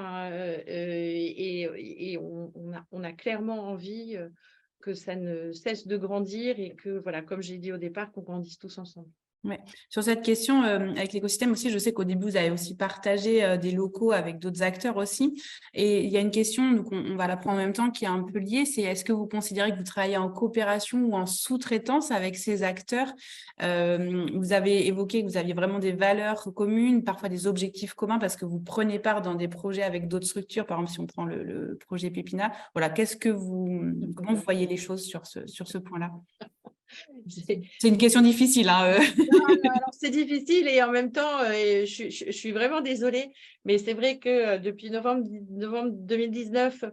et on a clairement envie que ça ne cesse de grandir et que, voilà, comme j'ai dit au départ, qu'on grandisse tous ensemble. Ouais. Sur cette question, avec l'écosystème aussi, je sais qu'au début, vous avez aussi partagé des locaux avec d'autres acteurs aussi. Et il y a une question, donc on va la prendre en même temps, qui est un peu liée, c'est est-ce que vous considérez que vous travaillez en coopération ou en sous-traitance avec ces acteurs? Vous avez évoqué que vous aviez vraiment des valeurs communes, parfois des objectifs communs, parce que vous prenez part dans des projets avec d'autres structures. Par exemple, si on prend le projet Pépina, voilà, comment vous voyez les choses sur ce point-là? C'est une question difficile. Hein, Non, alors c'est difficile et en même temps, je suis vraiment désolée, mais c'est vrai que depuis novembre 2019,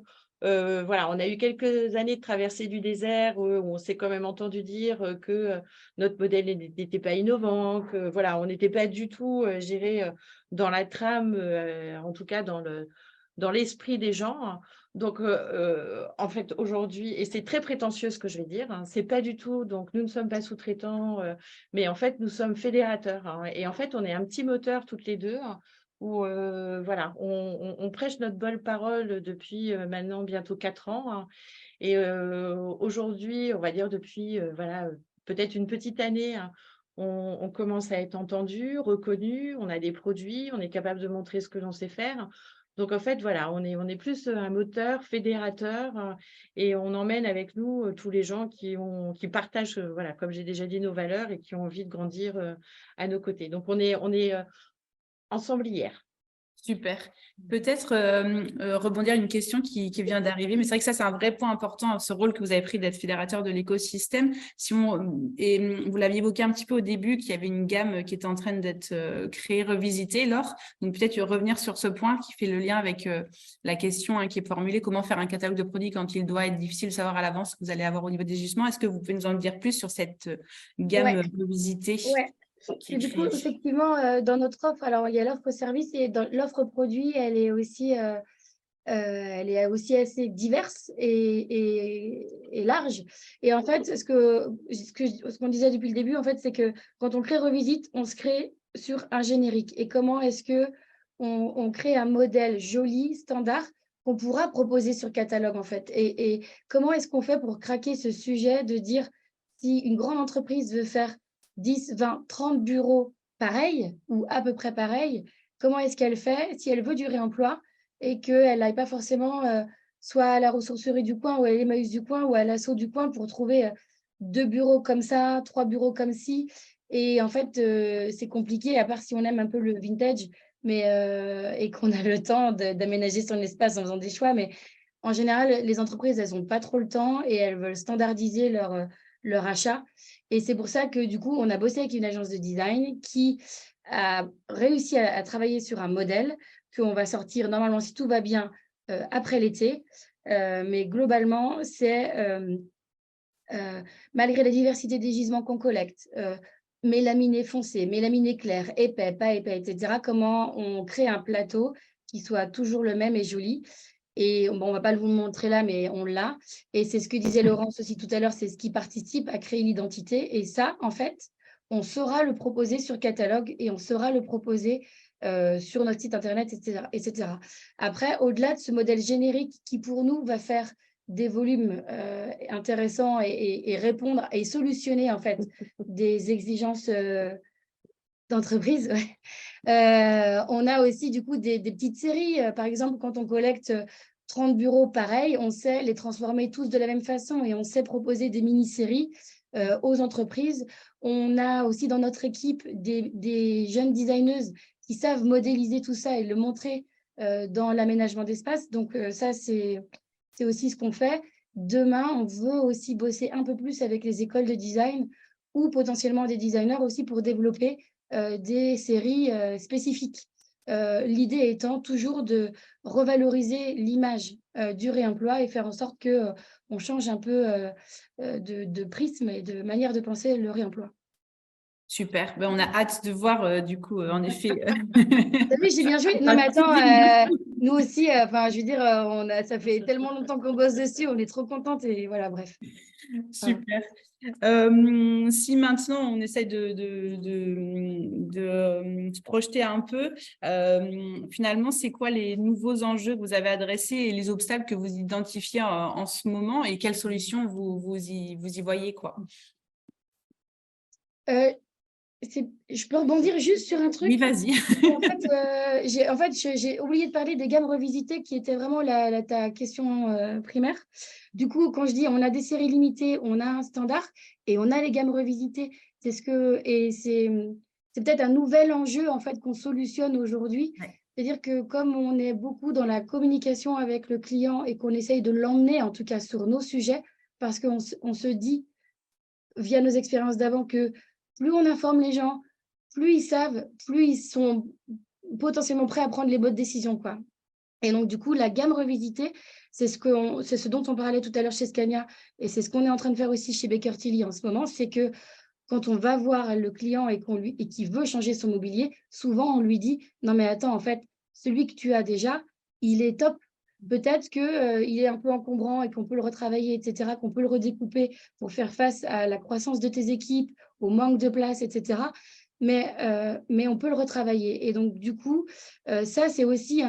voilà, on a eu quelques années de traversée du désert où on s'est quand même entendu dire que notre modèle n'était pas innovant, que voilà, on n'était pas du tout, je dirais, dans la trame, en tout cas dans l'esprit des gens. Donc, en fait, aujourd'hui, et c'est très prétentieux ce que je vais dire, hein, c'est pas du tout, donc nous ne sommes pas sous-traitants, mais en fait, nous sommes fédérateurs. Hein, et en fait, on est un petit moteur toutes les deux, hein, où voilà, on prêche notre bonne parole depuis maintenant bientôt 4 ans. Hein, et aujourd'hui, on va dire depuis voilà, peut-être une petite année, hein, on commence à être entendu, reconnu, on a des produits, on est capable de montrer ce que l'on sait faire. Donc, en fait, voilà, on est plus un moteur fédérateur et on emmène avec nous tous les gens qui partagent, voilà, comme j'ai déjà dit, nos valeurs et qui ont envie de grandir à nos côtés. Donc, on est ensemblières. Super. Peut-être rebondir à une question qui vient d'arriver, mais c'est vrai que ça, c'est un vrai point important, ce rôle que vous avez pris d'être fédérateur de l'écosystème. Et vous l'aviez évoqué un petit peu au début, qu'il y avait une gamme qui était en train d'être créée, revisitée, Laure. Donc peut-être revenir sur ce point qui fait le lien avec la question qui est formulée, comment faire un catalogue de produits quand il doit être difficile de savoir à l'avance ce que vous allez avoir au niveau des jugements. Est-ce que vous pouvez nous en dire plus sur cette gamme revisitée qui est Du coup, créée? effectivement, dans notre offre, alors il y a l'offre service et dans l'offre produit, elle est aussi assez diverse et large. Et en fait, ce qu'on disait depuis le début, en fait, c'est que quand on crée Revisite, on se crée sur un générique. Et comment est-ce que on crée un modèle joli, standard, qu'on pourra proposer sur catalogue, en fait. Et comment est-ce qu'on fait pour craquer ce sujet de dire si une grande entreprise veut faire 10, 20, 30 bureaux pareils ou à peu près pareils, comment est-ce qu'elle fait si elle veut du réemploi et qu'elle n'aille pas forcément soit à la ressourcerie du coin ou à l'Emmaüs du coin ou à l'Asso du coin pour trouver 2 bureaux comme ça, 3 bureaux comme ci. Et en fait, c'est compliqué, à part si on aime un peu le vintage et qu'on a le temps d'aménager son espace en faisant des choix. Mais en général, les entreprises, elles n'ont pas trop le temps et elles veulent standardiser leur achat. Et c'est pour ça que du coup, on a bossé avec une agence de design qui a réussi à travailler sur un modèle qu'on va sortir normalement, si tout va bien, après l'été. Mais globalement, c'est malgré la diversité des gisements qu'on collecte, mélaminé foncé, mélaminé clair, épais, pas épais, etc., comment on crée un plateau qui soit toujours le même et joli. Et bon, on ne va pas vous le montrer là, mais on l'a. Et c'est ce que disait Laurence aussi tout à l'heure, c'est ce qui participe à créer l'identité. Et ça, en fait, on saura le proposer sur catalogue et on saura le proposer sur notre site internet, etc., etc. Après, au-delà de ce modèle générique qui, pour nous, va faire des volumes intéressants et répondre et solutionner, en fait, des exigences d'entreprise, on a aussi du coup des petites séries. Par exemple, quand on collecte 30 bureaux pareils, on sait les transformer tous de la même façon et on sait proposer des mini-séries aux entreprises. On a aussi dans notre équipe des jeunes designeuses qui savent modéliser tout ça et le montrer dans l'aménagement d'espace. Donc ça, c'est aussi ce qu'on fait. Demain, on veut aussi bosser un peu plus avec les écoles de design ou potentiellement des designers aussi pour développer des séries spécifiques. L'idée étant toujours de revaloriser l'image du réemploi et faire en sorte qu'on change un peu de prisme et de manière de penser le réemploi. Super, on a hâte de voir du coup, en effet. T'as vu, j'ai bien joué. Non, mais attends, nous aussi, je veux dire, ça fait tellement longtemps qu'on bosse dessus, on est trop contente et voilà, bref. Super. Si maintenant on essaye de se projeter un peu, finalement, c'est quoi les nouveaux enjeux que vous avez adressés et les obstacles que vous identifiez en ce moment et quelles solutions vous y voyez, quoi? Je peux rebondir juste sur un truc? Oui, vas-y. En fait, j'ai oublié de parler des gammes revisitées qui étaient vraiment ta question primaire. Du coup, quand je dis on a des séries limitées, on a un standard et on a les gammes revisitées, c'est peut-être un nouvel enjeu en fait qu'on solutionne aujourd'hui. Ouais. C'est-à-dire que comme on est beaucoup dans la communication avec le client et qu'on essaye de l'emmener en tout cas sur nos sujets, parce qu'on se dit via nos expériences d'avant que plus on informe les gens, plus ils savent, plus ils sont potentiellement prêts à prendre les bonnes décisions, quoi. Et donc, du coup, la gamme revisitée, c'est ce dont on parlait tout à l'heure chez Scania et c'est ce qu'on est en train de faire aussi chez Baker Tilly en ce moment, c'est que quand on va voir le client et qu'il veut changer son mobilier, souvent on lui dit « Non, mais attends, en fait, celui que tu as déjà, il est top. peut-être qu'il est un peu encombrant et qu'on peut le retravailler, etc., qu'on peut le redécouper pour faire face à la croissance de tes équipes, au manque de place, etc. Mais on peut le retravailler. Et donc, du coup, ça, c'est aussi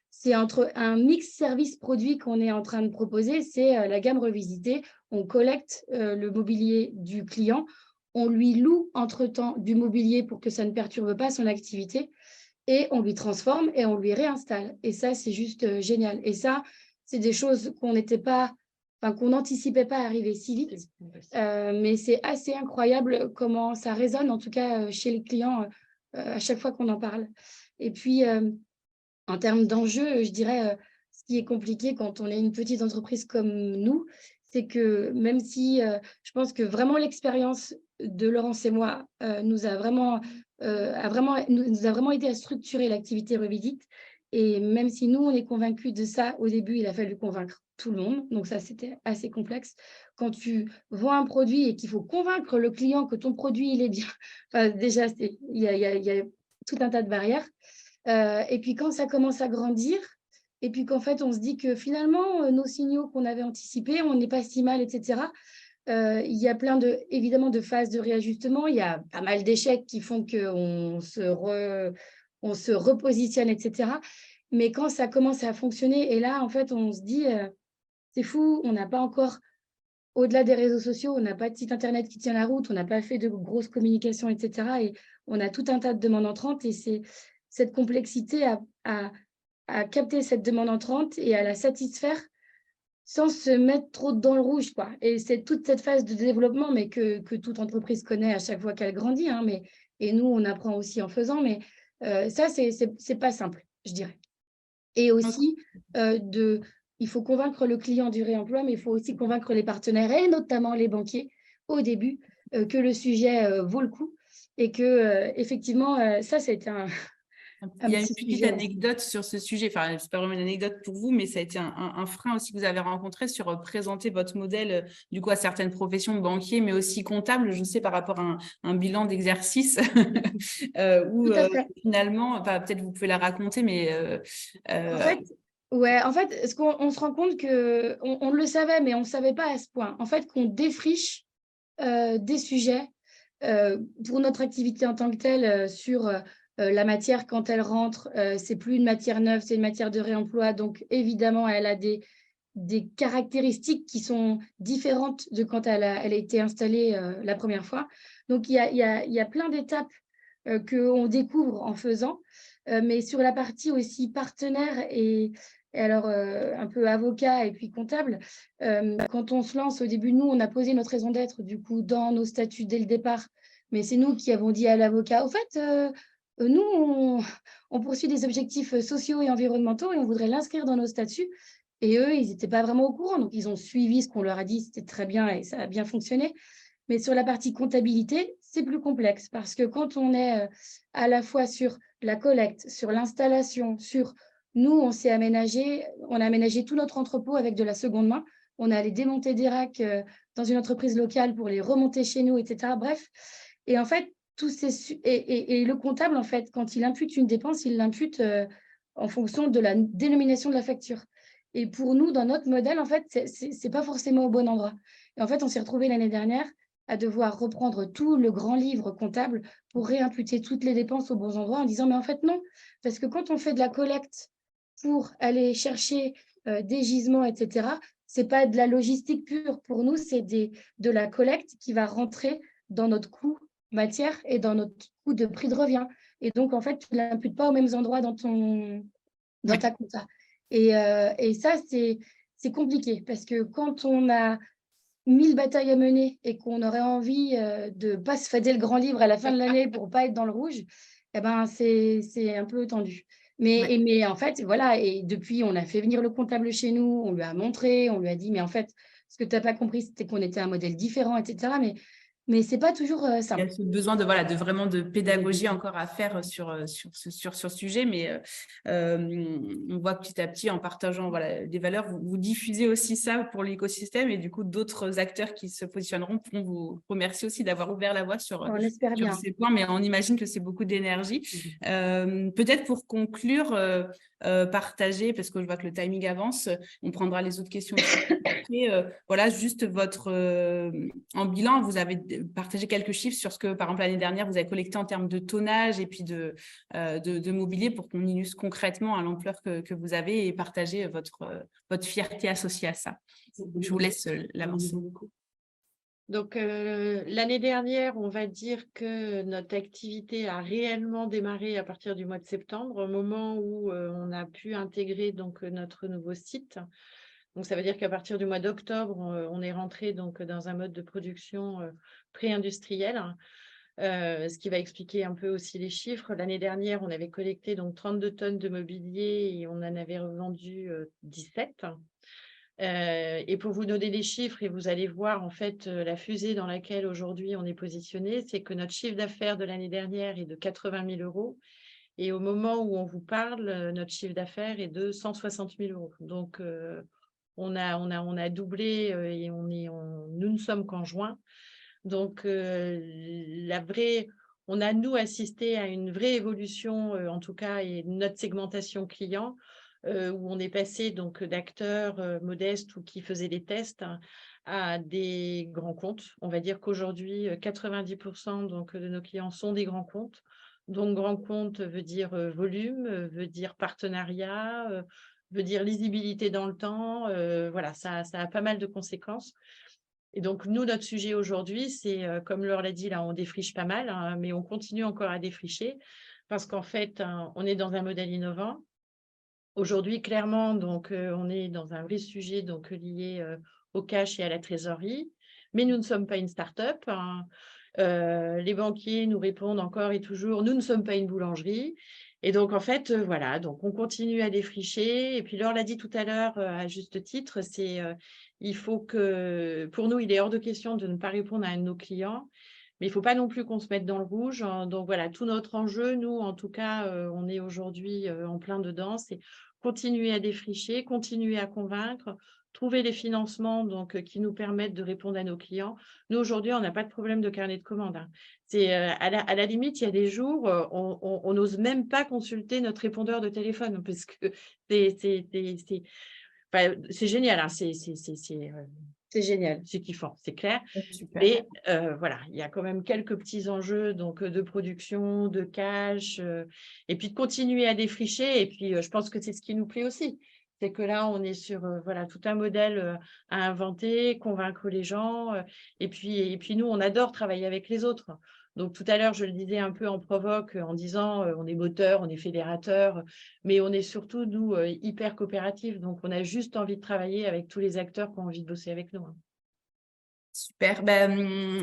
c'est entre un mix service-produit qu'on est en train de proposer, c'est la gamme revisitée. On collecte le mobilier du client, on lui loue entre-temps du mobilier pour que ça ne perturbe pas son activité et on lui transforme et on lui réinstalle. Et ça, c'est juste génial. Et ça, c'est des choses qu'on n'anticipait pas arriver si vite. Mais c'est assez incroyable comment ça résonne, en tout cas chez les clients, à chaque fois qu'on en parle. Et puis, en termes d'enjeux, je dirais, ce qui est compliqué quand on est une petite entreprise comme nous, c'est que même si je pense que vraiment l'expérience de Laurence et moi nous a vraiment aidé à structurer l'activité Revidit. Et même si nous, on est convaincus de ça, au début, il a fallu convaincre tout le monde. Donc ça, c'était assez complexe. Quand tu vends un produit et qu'il faut convaincre le client que ton produit, il est bien, enfin, déjà, il y a tout un tas de barrières. Et puis quand ça commence à grandir, et puis qu'en fait, on se dit que finalement, nos signaux qu'on avait anticipés, on n'est pas si mal, etc. Il y a évidemment de phases de réajustement. Il y a pas mal d'échecs qui font qu'on on se repositionne, etc. Mais quand ça commence à fonctionner, et là, en fait, on se dit, c'est fou, on n'a pas encore, au-delà des réseaux sociaux, on n'a pas de site internet qui tient la route, on n'a pas fait de grosses communications, etc. Et on a tout un tas de demandes entrantes, et c'est cette complexité à capter cette demande entrante et à la satisfaire sans se mettre trop dans le rouge, quoi. Et c'est toute cette phase de développement, mais que toute entreprise connaît à chaque fois qu'elle grandit, hein, et nous, on apprend aussi en faisant, mais ça, c'est pas simple, je dirais. Et aussi, il faut convaincre le client du réemploi, mais il faut aussi convaincre les partenaires, et notamment les banquiers, au début, que le sujet vaut le coup, et que, effectivement, ça, c'était Il y a une petit petite sujet. anecdote sur ce sujet, enfin, c'est pas vraiment une anecdote pour vous, mais ça a été un frein aussi que vous avez rencontré sur présenter votre modèle, du coup, à certaines professions, banquiers, mais aussi comptables, je sais, par rapport à un bilan d'exercice, où Tout à fait. finalement, enfin, peut-être vous pouvez la raconter, mais… En fait, on se rend compte on le savait, mais on ne savait pas à ce point. En fait, qu'on défriche des sujets pour notre activité en tant que telle sur la matière quand elle rentre. C'est plus une matière neuve, c'est une matière de réemploi. Donc, évidemment, elle a des caractéristiques qui sont différentes de quand elle a été installée la première fois. Donc, il y a plein d'étapes qu'on découvre en faisant. Mais sur la partie aussi partenaire et alors un peu avocat et puis comptable, quand on se lance au début, nous, on a posé notre raison d'être du coup dans nos statuts dès le départ, mais c'est nous qui avons dit à l'avocat, au fait, nous, on poursuit des objectifs sociaux et environnementaux et on voudrait l'inscrire dans nos statuts. Et eux, ils n'étaient pas vraiment au courant, donc ils ont suivi ce qu'on leur a dit, c'était très bien et ça a bien fonctionné. Mais sur la partie comptabilité, c'est plus complexe parce que quand on est à la fois sur la collecte, sur l'installation, nous, on a aménagé tout notre entrepôt avec de la seconde main. On a allé démonter des racks dans une entreprise locale pour les remonter chez nous, etc. Bref, et en fait, et le comptable, en fait, quand il impute une dépense, il l'impute en fonction de la dénomination de la facture. Et pour nous, dans notre modèle, en fait, c'est pas forcément au bon endroit. Et en fait, on s'est retrouvé l'année dernière à devoir reprendre tout le grand livre comptable pour réimputer toutes les dépenses aux bons endroits en disant, mais en fait, non, parce que quand on fait de la collecte pour aller chercher des gisements, etc., c'est pas de la logistique pure. Pour nous, c'est de la collecte qui va rentrer dans notre coût matière et dans notre coût de prix de revient. Et donc, en fait, tu ne l'imputes pas aux mêmes endroits dans ta compta. Et ça, c'est compliqué parce que quand on a 1000 batailles à mener et qu'on aurait envie de ne pas se fader le grand livre à la fin de l'année pour ne pas être dans le rouge, eh ben, c'est un peu tendu. Mais en fait, voilà, et depuis, on a fait venir le comptable chez nous, on lui a montré, on lui a dit, mais en fait, ce que tu n'as pas compris, c'était qu'on était un modèle différent, etc. Mais Mais ce n'est pas toujours Il y simple. a ce besoin de vraiment de pédagogie encore à faire sur ce sujet, mais on voit que petit à petit, en partageant des valeurs, vous diffusez aussi ça pour l'écosystème, et du coup, d'autres acteurs qui se positionneront pourront vous remercier aussi d'avoir ouvert la voie sur ces points, mais on imagine que c'est beaucoup d'énergie. Peut-être pour conclure, partager, parce que je vois que le timing avance, on prendra les autres questions aussi. Voilà, juste en bilan, vous avez partagé quelques chiffres sur ce que, par exemple, l'année dernière, vous avez collecté en termes de tonnage et puis de mobilier, pour qu'on illustre concrètement à l'ampleur que vous avez, et partager votre fierté associée à ça. Je vous laisse l'avancer. Donc, l'année dernière, on va dire que notre activité a réellement démarré à partir du mois de septembre, au moment où on a pu intégrer donc notre nouveau site. Donc, ça veut dire qu'à partir du mois d'octobre, on est rentré donc dans un mode de production pré-industriel, ce qui va expliquer un peu aussi les chiffres. L'année dernière, on avait collecté donc 32 tonnes de mobilier et on en avait revendu 17. Et pour vous donner les chiffres, et vous allez voir en fait la fusée dans laquelle aujourd'hui on est positionné, c'est que notre chiffre d'affaires de l'année dernière est de 80 000 €. Et au moment où on vous parle, notre chiffre d'affaires est de 160 000 €. Donc, on a doublé et nous ne sommes qu'en juin. Donc, on a, nous, assisté à une vraie évolution, en tout cas, et notre segmentation client, où on est passé donc d'acteurs modestes ou qui faisaient des tests, hein, à des grands comptes. On va dire qu'aujourd'hui, 90% donc, de nos clients sont des grands comptes. Donc, grand compte veut dire volume, veut dire partenariat, veut dire lisibilité dans le temps. Voilà, ça a pas mal de conséquences. Et donc, nous, notre sujet aujourd'hui, c'est, comme Laure l'a dit, là, on défriche pas mal, hein, mais on continue encore à défricher parce qu'en fait, on est dans un modèle innovant. Aujourd'hui, clairement, donc, on est dans un vrai sujet donc, lié au cash et à la trésorerie, mais nous ne sommes pas une start-up, hein. Les banquiers nous répondent encore et toujours, nous ne sommes pas une boulangerie. Et donc, en fait, voilà, donc on continue à défricher. Et puis, Laure l'a dit tout à l'heure, à juste titre, il faut que, pour nous, il est hors de question de ne pas répondre à un de nos clients, mais il ne faut pas non plus qu'on se mette dans le rouge, hein. Donc, voilà, tout notre enjeu, nous, en tout cas, on est aujourd'hui en plein dedans, c'est continuer à défricher, continuer à convaincre, trouver les financements donc, qui nous permettent de répondre à nos clients. Nous, aujourd'hui, on n'a pas de problème de carnet de commandes, hein. C'est, à la limite, il y a des jours, on n'ose même pas consulter notre répondeur de téléphone parce que c'est génial, hein. C'est génial, c'est kiffant, c'est clair. Super. Mais voilà, il y a quand même quelques petits enjeux donc, de production, de cash, et puis de continuer à défricher. Et puis, je pense que c'est ce qui nous plaît aussi. C'est que là, on est sur voilà, tout un modèle à inventer, convaincre les gens. Et puis, nous, on adore travailler avec les autres. Donc, tout à l'heure, je le disais un peu en provoque, en disant on est moteur, on est fédérateur, mais on est surtout, nous, hyper coopératifs. Donc, on a juste envie de travailler avec tous les acteurs qui ont envie de bosser avec nous, hein. Super.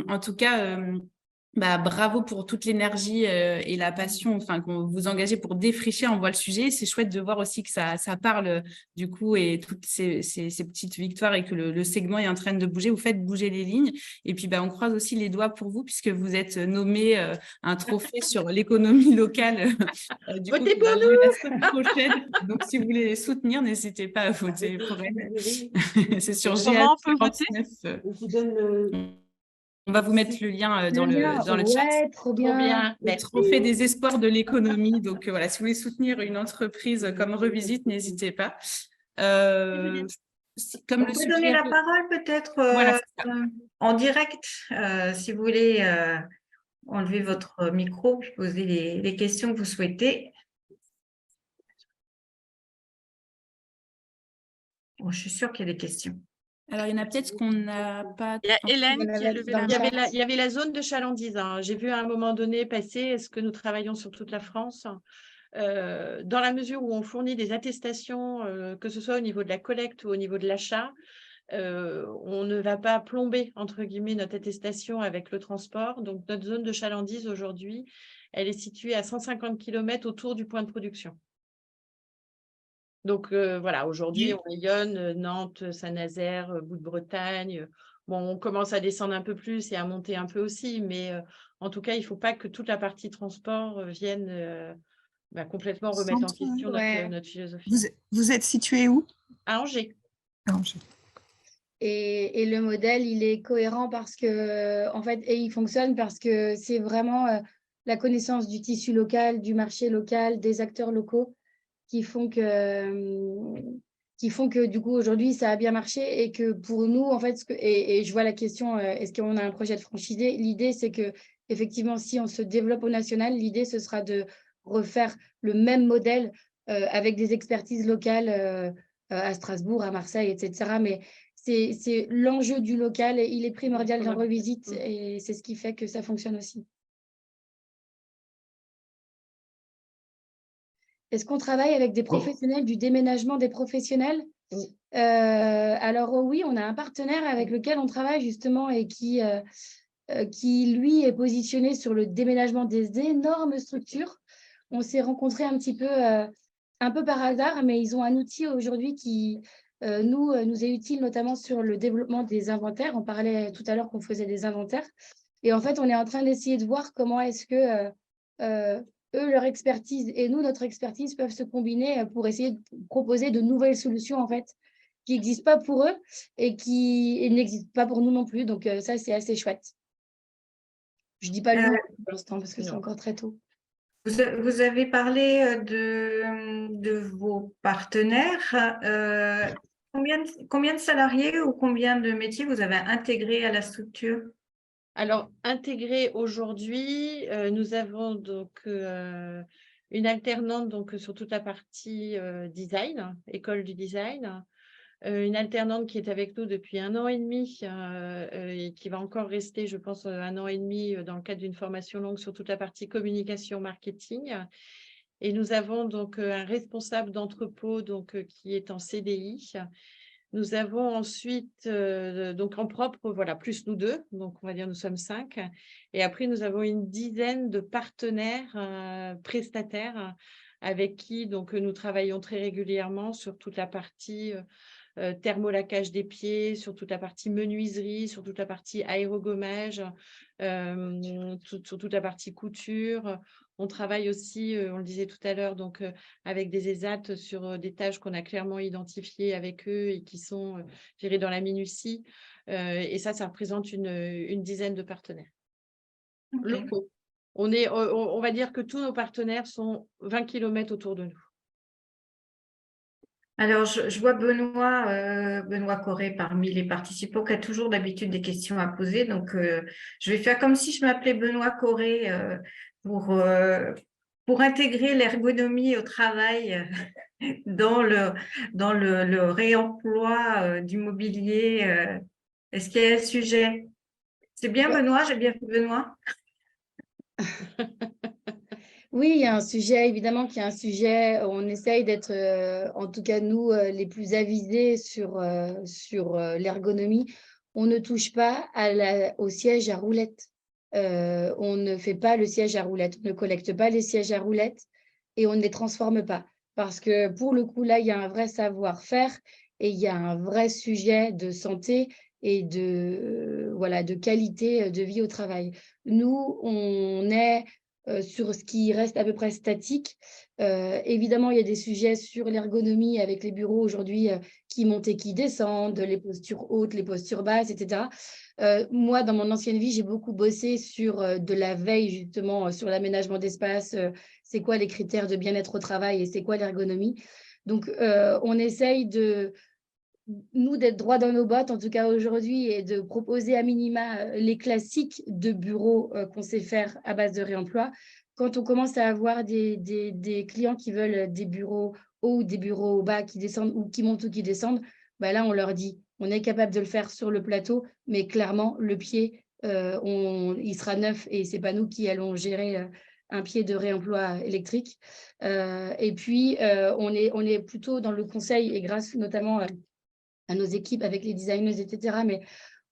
En tout cas, bravo pour toute l'énergie et la passion que vous engagez pour défricher. On voit le sujet. C'est chouette de voir aussi que ça parle du coup, et toutes ces petites victoires, et que le segment est en train de bouger. Vous faites bouger les lignes. Et puis, on croise aussi les doigts pour vous, puisque vous êtes nommé un trophée sur l'économie locale. Votez pour nous. La semaine prochaine. Donc, si vous voulez les soutenir, n'hésitez pas à voter pour elle. C'est sur Comment on peut voter? GA49. On va vous mettre le lien dans le chat. Ouais, trop bien. Le trophée des espoirs de l'économie. Donc voilà, si vous voulez soutenir une entreprise comme Revisite, n'hésitez pas. On peut donner la parole peut-être Voilà, en direct, si vous voulez enlever votre micro puis poser les questions que vous souhaitez. Bon, je suis sûre qu'il y a des questions. Alors, il y en a peut-être qu'on n'a pas… Il y a Hélène qui a levé la main. Il y avait la zone de chalandise, hein. J'ai vu à un moment donné passer, est-ce que nous travaillons sur toute la France? Dans la mesure où on fournit des attestations, que ce soit au niveau de la collecte ou au niveau de l'achat, on ne va pas plomber, entre guillemets, notre attestation avec le transport. Donc, notre zone de chalandise aujourd'hui, elle est située à 150 km autour du point de production. Donc, voilà, aujourd'hui, on rayonne Nantes, Saint-Nazaire, Bout de Bretagne. Bon, on commence à descendre un peu plus et à monter un peu aussi, mais en tout cas, il ne faut pas que toute la partie transport vienne complètement remettre en Centre, question ouais. notre philosophie. Vous êtes situé où? À Angers. À Angers. Et le modèle, il est cohérent parce que, en fait, et il fonctionne parce que c'est vraiment la connaissance du tissu local, du marché local, des acteurs locaux qui font que du coup, aujourd'hui, ça a bien marché et que pour nous, en fait, et je vois la question, est-ce qu'on a un projet de franchisé? L'idée, c'est que effectivement, si on se développe au national, l'idée, ce sera de refaire le même modèle avec des expertises locales à Strasbourg, à Marseille, etc. Mais c'est l'enjeu du local et il est primordial dans Revisite et c'est ce qui fait que ça fonctionne aussi. Est-ce qu'on travaille avec des professionnels du déménagement des professionnels? Alors oui, on a un partenaire avec lequel on travaille justement et qui lui est positionné sur le déménagement des énormes structures. On s'est rencontrés un petit peu, un peu par hasard, mais ils ont un outil aujourd'hui qui nous est utile, notamment sur le développement des inventaires. On parlait tout à l'heure qu'on faisait des inventaires. Et en fait, on est en train d'essayer de voir comment est-ce que eux, leur expertise et nous, notre expertise peuvent se combiner pour essayer de proposer de nouvelles solutions, en fait, qui n'existent pas pour eux et qui n'existent pas pour nous non plus. Donc, ça, c'est assez chouette. Je ne dis pas le nom pour l'instant parce que c'est encore très tôt. Vous avez parlé de vos partenaires. Combien de salariés ou combien de métiers vous avez intégrés à la structure? Alors, intégré aujourd'hui, nous avons donc une alternante donc, sur toute la partie design, école du design, une alternante qui est avec nous depuis 1 an et demi et qui va encore rester, je pense, 1 an et demi dans le cadre d'une formation longue sur toute la partie communication, marketing. Et nous avons donc un responsable d'entrepôt donc, qui est en CDI. Nous avons ensuite, donc en propre, voilà, plus nous 2, donc on va dire nous sommes 5. Et après, nous avons une dizaine de partenaires prestataires avec qui donc, nous travaillons très régulièrement sur toute la partie thermolacage des pieds, sur toute la partie menuiserie, sur toute la partie aérogommage, sur toute la partie couture. On travaille aussi, on le disait tout à l'heure, donc avec des ESAT sur des tâches qu'on a clairement identifiées avec eux et qui sont gérées dans la minutie. Et ça représente une dizaine de partenaires locaux. On va dire que tous nos partenaires sont 20 km autour de nous. Alors, je vois Benoît Corré parmi les participants qui a toujours d'habitude des questions à poser. Donc, je vais faire comme si je m'appelais Benoît Corré pour intégrer l'ergonomie au travail dans le réemploi du mobilier. Est-ce qu'il y a un sujet? C'est bien, Benoît? J'ai bien fait Benoît? Oui, il y a un sujet, évidemment qu'il y a un sujet. On essaye d'être, en tout cas nous, les plus avisés sur l'ergonomie. On ne touche pas au siège à roulettes. On ne fait pas le siège à roulettes. On ne collecte pas les sièges à roulettes et on ne les transforme pas. Parce que pour le coup, là, il y a un vrai savoir-faire et il y a un vrai sujet de santé et de qualité de vie au travail. Nous, on est sur ce qui reste à peu près statique. Évidemment, il y a des sujets sur l'ergonomie avec les bureaux aujourd'hui qui montent et qui descendent, les postures hautes, les postures basses, etc. Moi, dans mon ancienne vie, j'ai beaucoup bossé sur de la veille, justement, sur l'aménagement d'espace. C'est quoi les critères de bien-être au travail et c'est quoi l'ergonomie? Donc, on essaye nous d'être droit dans nos bottes, en tout cas aujourd'hui, et de proposer à minima les classiques de bureaux qu'on sait faire à base de réemploi. Quand on commence à avoir des clients qui veulent des bureaux hauts ou des bureaux bas qui descendent ou qui montent ou qui descendent, bah là, on leur dit, on est capable de le faire sur le plateau, mais clairement, le pied, il sera neuf et ce n'est pas nous qui allons gérer un pied de réemploi électrique. Et puis, on est plutôt dans le conseil et grâce notamment à nos équipes avec les designers, etc. Mais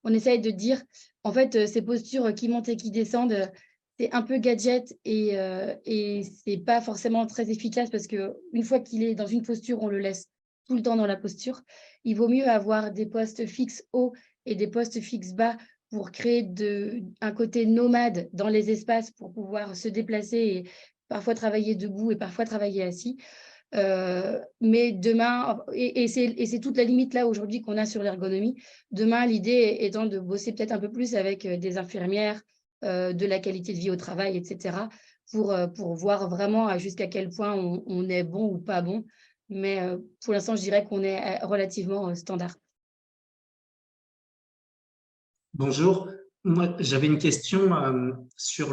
on essaye de dire, en fait, ces postures qui montent et qui descendent, c'est un peu gadget et ce n'est pas forcément très efficace parce qu'une fois qu'il est dans une posture, on le laisse tout le temps dans la posture. Il vaut mieux avoir des postes fixes hauts et des postes fixes bas pour créer un côté nomade dans les espaces pour pouvoir se déplacer et parfois travailler debout et parfois travailler assis. Mais demain, et c'est toute la limite là aujourd'hui qu'on a sur l'ergonomie. Demain, l'idée étant de bosser peut-être un peu plus avec des infirmières, de la qualité de vie au travail, etc., pour voir vraiment jusqu'à quel point on est bon ou pas bon. Mais pour l'instant, je dirais qu'on est relativement standard. Bonjour, moi j'avais une question sur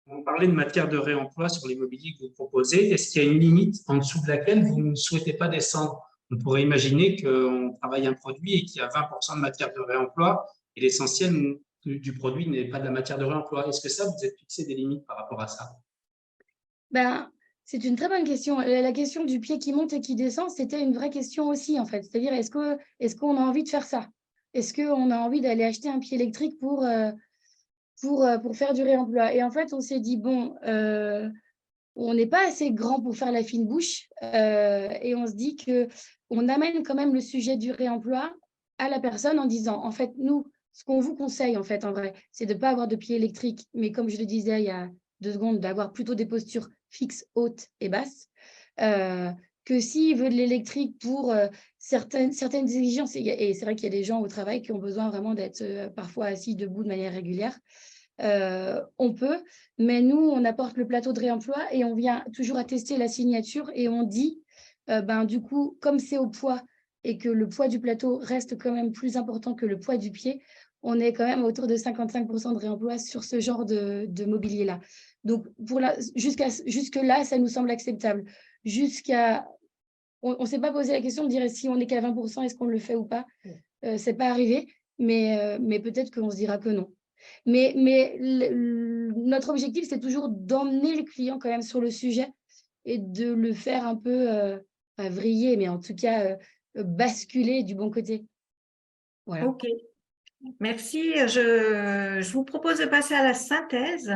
vous parlez de matière de réemploi sur l'immobilier que vous proposez. Est-ce qu'il y a une limite en dessous de laquelle vous ne souhaitez pas descendre? On pourrait imaginer qu'on travaille un produit et qu'il y a 20% de matière de réemploi et l'essentiel du produit n'est pas de la matière de réemploi. Est-ce que ça, vous êtes fixé des limites par rapport à ça? Ben, c'est une très bonne question. La question du pied qui monte et qui descend, c'était une vraie question aussi, en fait. C'est-à-dire, est-ce qu'on a envie de faire ça? Est-ce qu'on a envie d'aller acheter un pied électrique pour faire du réemploi? Et en fait, on s'est dit, bon, on n'est pas assez grand pour faire la fine bouche et on se dit qu'on amène quand même le sujet du réemploi à la personne en disant, en fait, nous, ce qu'on vous conseille, en fait, en vrai, c'est de ne pas avoir de pied électrique, mais comme je le disais il y a 2 secondes, d'avoir plutôt des postures fixes, hautes et basses. Que s'il veut de l'électrique pour certaines exigences, et c'est vrai qu'il y a des gens au travail qui ont besoin vraiment d'être parfois assis debout de manière régulière, on peut, mais nous, on apporte le plateau de réemploi et on vient toujours attester la signature et on dit, du coup, comme c'est au poids et que le poids du plateau reste quand même plus important que le poids du pied, on est quand même autour de 55% de réemploi sur ce genre de mobilier-là. Donc, jusque-là, ça nous semble acceptable. On ne s'est pas posé la question de dire si on est qu'à 20%, est-ce qu'on le fait ou pas? Ce n'est pas arrivé, mais peut-être qu'on se dira que non. Mais notre objectif, c'est toujours d'emmener les clients quand même sur le sujet et de le faire un peu, pas vriller, mais en tout cas, basculer du bon côté. Voilà. Ok, merci. Je vous propose de passer à la synthèse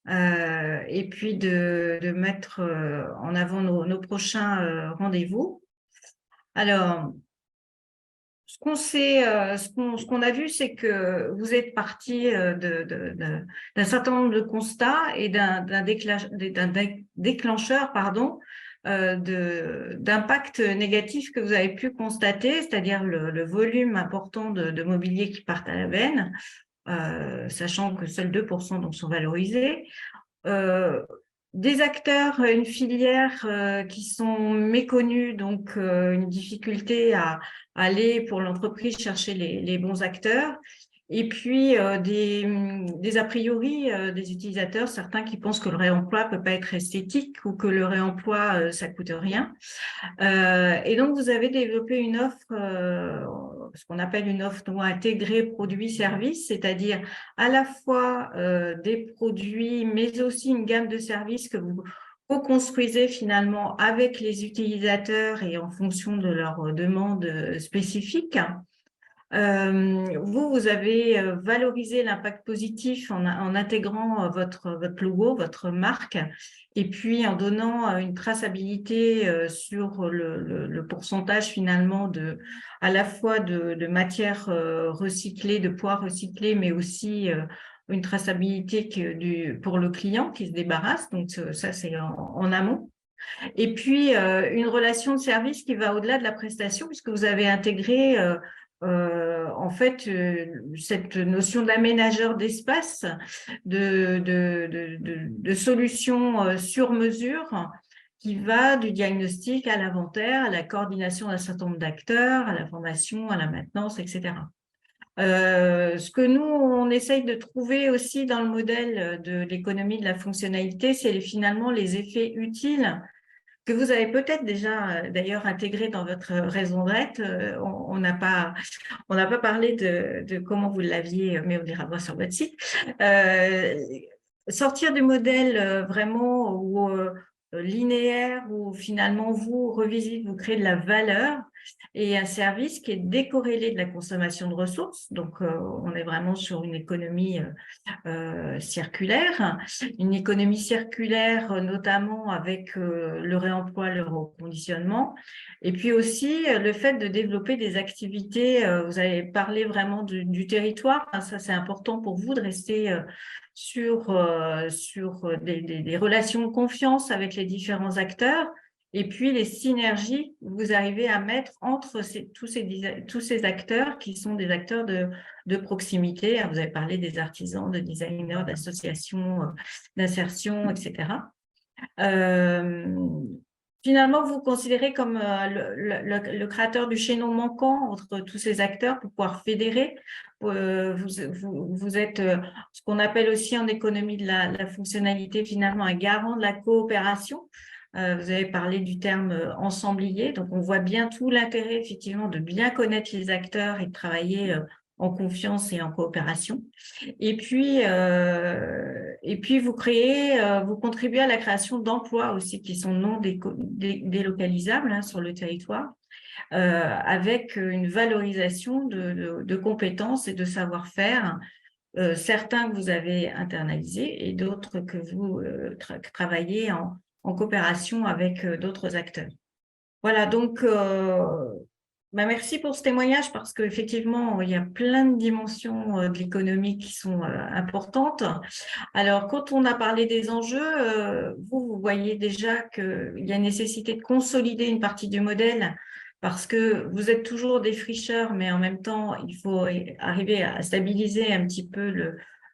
et puis de mettre en avant nos prochains rendez-vous. Alors, ce qu'on a vu, c'est que vous êtes parti d'un certain nombre de constats et d'un déclencheur, d'impact négatif que vous avez pu constater, c'est-à-dire le volume important de mobilier qui part à la benne, sachant que seuls 2% donc sont valorisés. Des acteurs, une filière qui sont méconnus, donc une difficulté à aller pour l'entreprise chercher les bons acteurs. Et puis des a priori des utilisateurs, certains qui pensent que le réemploi peut pas être esthétique ou que le réemploi ça coûte rien. Et donc vous avez développé une offre, ce qu'on appelle une offre intégrée produits-services, c'est-à-dire à la fois des produits, mais aussi une gamme de services que vous co-construisez finalement avec les utilisateurs et en fonction de leurs demandes spécifiques. Vous avez valorisé l'impact positif en intégrant votre logo, votre marque, et puis en donnant une traçabilité sur le pourcentage finalement à la fois de matières recyclées, de poids recyclés, mais aussi une traçabilité pour le client qui se débarrasse. Donc ça, c'est en amont. Et puis, une relation de service qui va au-delà de la prestation, puisque vous avez intégré en fait cette notion d'aménageur d'espace, de solutions sur mesure qui va du diagnostic à l'inventaire, à la coordination d'un certain nombre d'acteurs, à la formation, à la maintenance, etc. Ce que nous, on essaye de trouver aussi dans le modèle de l'économie de la fonctionnalité, c'est finalement les effets utiles que vous avez peut-être déjà d'ailleurs intégré dans votre raison d'être. On n'a pas parlé de comment vous l'aviez, mais on ira voir sur votre site. Sortir du modèle vraiment linéaire où finalement vous revisitez, vous créez de la valeur et un service qui est décorrélé de la consommation de ressources. Donc, on est vraiment sur une économie circulaire, une économie circulaire notamment avec le réemploi, le reconditionnement, et puis aussi le fait de développer des activités. Vous avez parlé vraiment du territoire, ça c'est important pour vous de rester sur des relations de confiance avec les différents acteurs. Et puis, les synergies que vous arrivez à mettre entre tous ces acteurs qui sont des acteurs de proximité. Vous avez parlé des artisans, de designers, d'associations, d'insertion, etc. Finalement, vous considérez comme le créateur du chaînon manquant entre tous ces acteurs pour pouvoir fédérer. Vous êtes ce qu'on appelle aussi en économie de la fonctionnalité, finalement, un garant de la coopération. Vous avez parlé du terme ensemblier, donc on voit bien tout l'intérêt effectivement de bien connaître les acteurs et de travailler en confiance et en coopération. Et puis vous contribuez à la création d'emplois aussi qui sont non délocalisables sur le territoire, avec une valorisation de compétences et de savoir-faire. Certains que vous avez internalisés et d'autres que vous travaillez en coopération avec d'autres acteurs. Voilà, donc merci pour ce témoignage parce qu'effectivement, il y a plein de dimensions de l'économie qui sont importantes. Alors, quand on a parlé des enjeux, vous voyez déjà qu'il y a nécessité de consolider une partie du modèle parce que vous êtes toujours des fricheurs, mais en même temps, il faut arriver à stabiliser un petit peu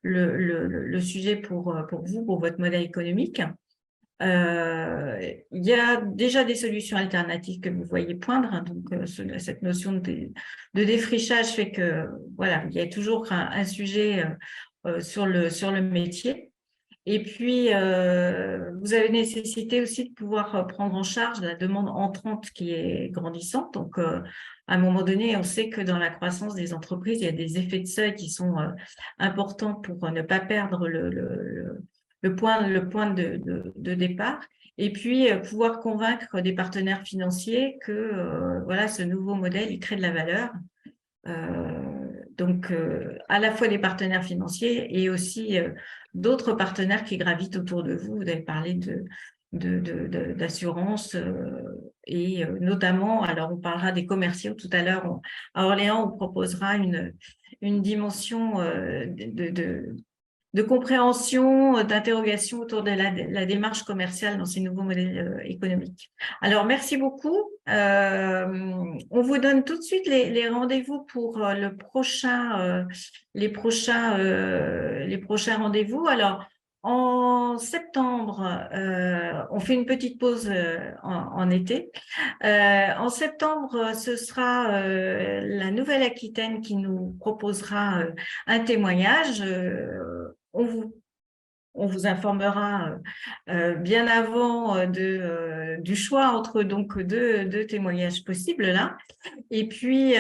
le sujet pour vous, pour votre modèle économique. Il y a déjà des solutions alternatives que vous voyez poindre, donc cette notion de défrichage fait que voilà, il y a toujours un sujet sur le métier. Et puis vous avez nécessité aussi de pouvoir prendre en charge la demande entrante qui est grandissante. Donc à un moment donné, on sait que dans la croissance des entreprises, il y a des effets de seuil qui sont importants pour ne pas perdre le point de départ, et puis pouvoir convaincre des partenaires financiers que voilà, ce nouveau modèle, il crée de la valeur. Donc, à la fois des partenaires financiers et aussi d'autres partenaires qui gravitent autour de vous. Vous avez parlé d'assurance et notamment, alors on parlera des commerciaux tout à l'heure. À Orléans, on proposera une dimension de compréhension, d'interrogation autour de la démarche commerciale dans ces nouveaux modèles économiques. Alors, merci beaucoup. On vous donne tout de suite les rendez-vous pour les prochains rendez-vous. Alors, en septembre, on fait une petite pause en été. En septembre, ce sera la Nouvelle-Aquitaine qui nous proposera un témoignage. On vous informera bien avant du choix entre donc deux témoignages possibles là. Et puis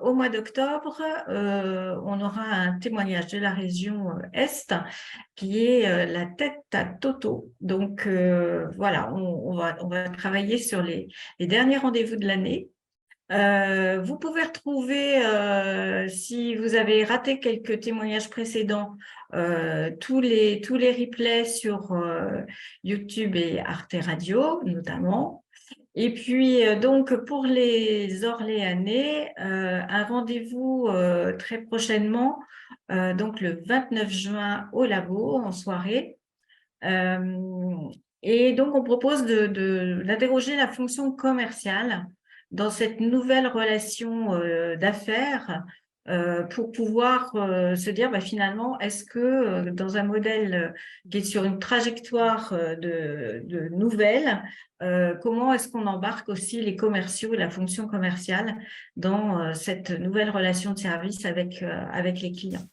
au mois d'octobre, on aura un témoignage de la région Est qui est la tête à Toto. Donc voilà, on va travailler sur les derniers rendez-vous de l'année. Vous pouvez retrouver, si vous avez raté quelques témoignages précédents, tous les replays sur YouTube et Arte Radio, notamment. Et puis, donc, pour les Orléanais, un rendez-vous très prochainement, donc le 29 juin au Labo, en soirée. Et donc, on propose d'interroger la fonction commerciale dans cette nouvelle relation d'affaires pour pouvoir se dire finalement, est-ce que dans un modèle qui est sur une trajectoire de nouvelles, comment est-ce qu'on embarque aussi les commerciaux, la fonction commerciale dans cette nouvelle relation de service avec les clients?